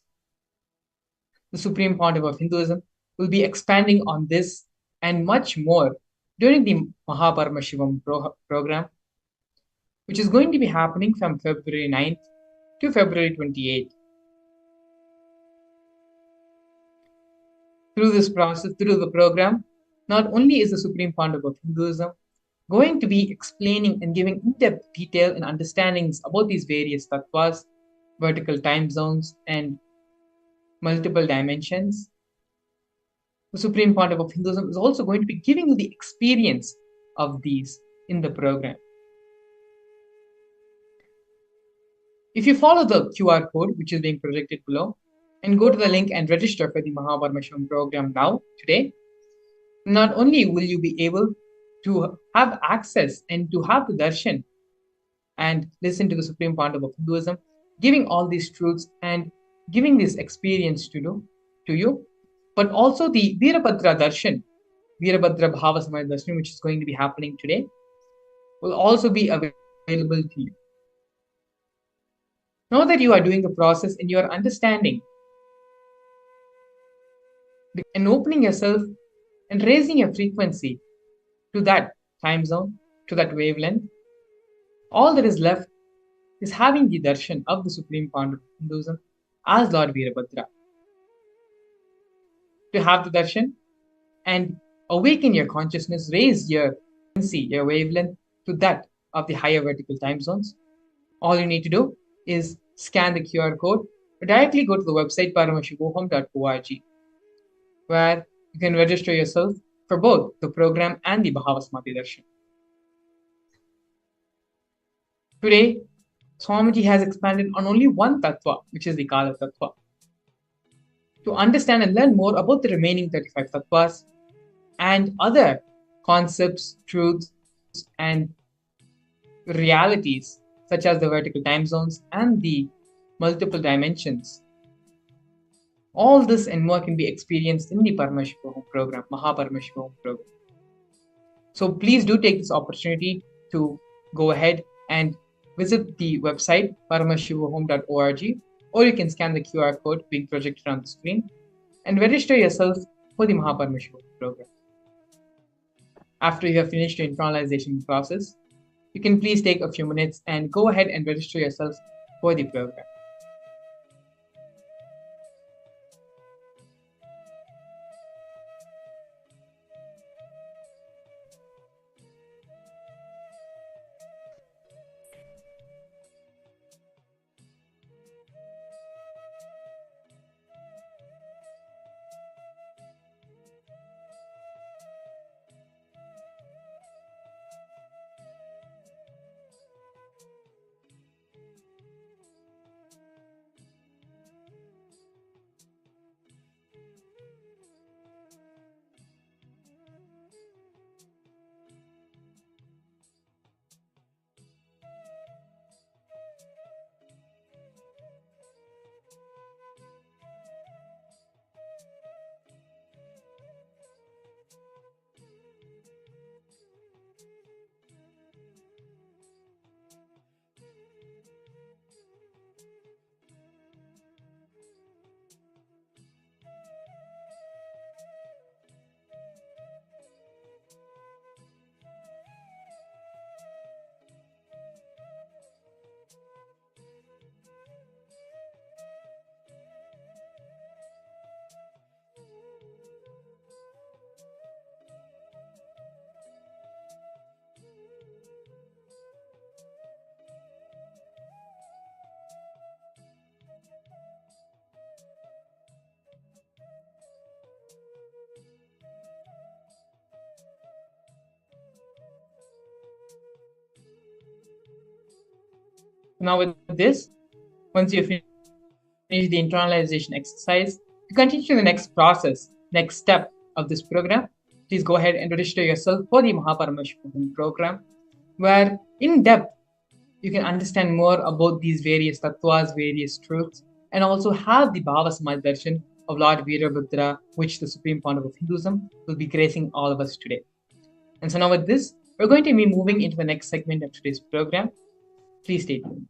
the Supreme Pontiff of Hinduism will be expanding on this and much more during the Paramashivam program, which is going to be happening from February 9th to February 28th. Through this process, through the program, not only is the Supreme Pontiff of Hinduism going to be explaining and giving in-depth detail and understandings about these various tattvas, vertical time zones, and multiple dimensions, the Supreme Pontiff of Hinduism is also going to be giving you the experience of these in the program. If you follow the QR code, which is being projected below, and go to the link and register for the Paramashivam program now, today, not only will you be able to have access and to have the darshan and listen to the Supreme Pontiff of Hinduism, giving all these truths and giving this experience to you, but also the Virabhadra Darshan, Virabhadra Bhava Samadhi Darshan, which is going to be happening today, will also be available to you. Now that you are doing the process and you are understanding and opening yourself and raising your frequency to that time zone, to that wavelength, all that is left is having the darshan of the Supreme Pontiff of Hinduism as Lord Virabhadra. To have the darshan and awaken your consciousness, raise your frequency, your wavelength to that of the higher vertical time zones, all you need to do is scan the QR code or directly go to the website paramashivam.org, where you can register yourself for both the program and the Bhava Samadhi Darshan. Today, Swamiji has expanded on only one tattva, which is the Kala Tattva. To understand and learn more about the remaining 35 tattvas and other concepts, truths, and realities, such as the vertical time zones and the multiple dimensions, all this and more can be experienced in the Paramashivam program, Paramashivam program. So please do take this opportunity to go ahead and visit the website paramashivam.org, or you can scan the QR code being projected on the screen and register yourself for the Paramashivam program. After you have finished your internalization process, you can please take a few minutes and go ahead and register yourself for the program. Now, with this, once you finish the internalization exercise, to continue to the next process, next step of this program, please go ahead and register yourself for the Paramashivam program, where in depth you can understand more about these various tattvas, various truths, and also have the Bhava Samadhi Darshan of Lord Virabhadra, which the Supreme Pontiff of Hinduism will be gracing all of us today. And so now with this, we're going to be moving into the next segment of today's program. Please stay tuned.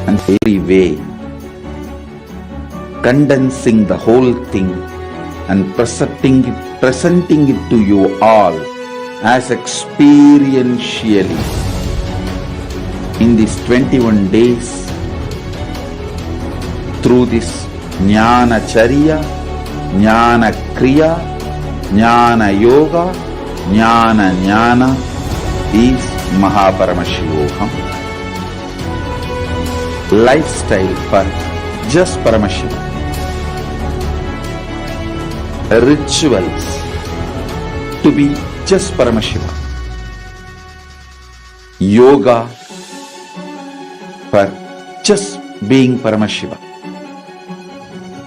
And every way, condensing the whole thing and presenting it to you all as experientially in these 21 days through this Jnana Charya, Jnana Kriya, Jnana Yoga, Jnana is Paramashivam. Lifestyle for just Paramashivam. Rituals to be just Paramashivam. Yoga for just being Paramashivam.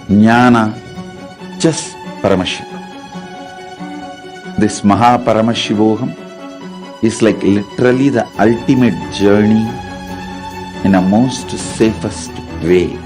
Jnana just Paramashivam. This Paramashivam is like literally the ultimate journey in a most safest way.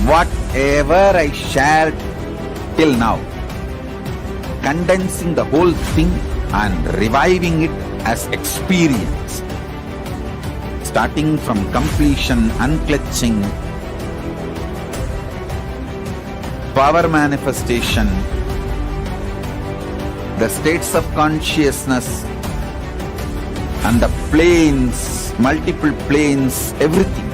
Whatever I shared till now, condensing the whole thing and reviving it as experience, starting from completion, unclutching, power manifestation, the states of consciousness and the planes, multiple planes, everything.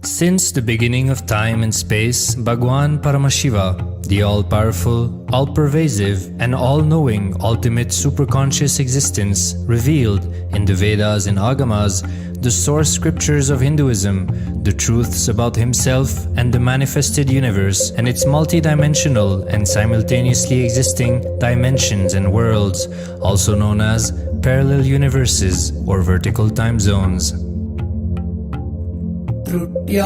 Since the beginning of time and space, Bhagwan Paramashiva, the all-powerful, all-pervasive, and all-knowing ultimate superconscious existence, revealed in the Vedas and Agamas, the source scriptures of Hinduism, the truths about himself and the manifested universe and its multidimensional and simultaneously existing dimensions and worlds, also known as parallel universes or vertical time zones. The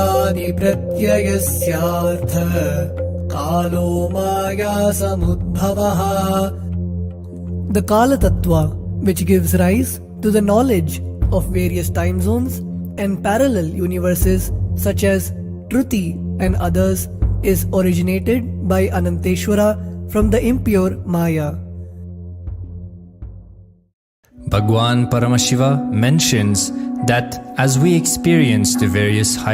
Kala Tattva, which gives rise to the knowledge of various time zones and parallel universes such as Truti and others, is originated by Ananteshwara from the impure Maya. Bhagwan Paramashiva mentions that as we experience the various higher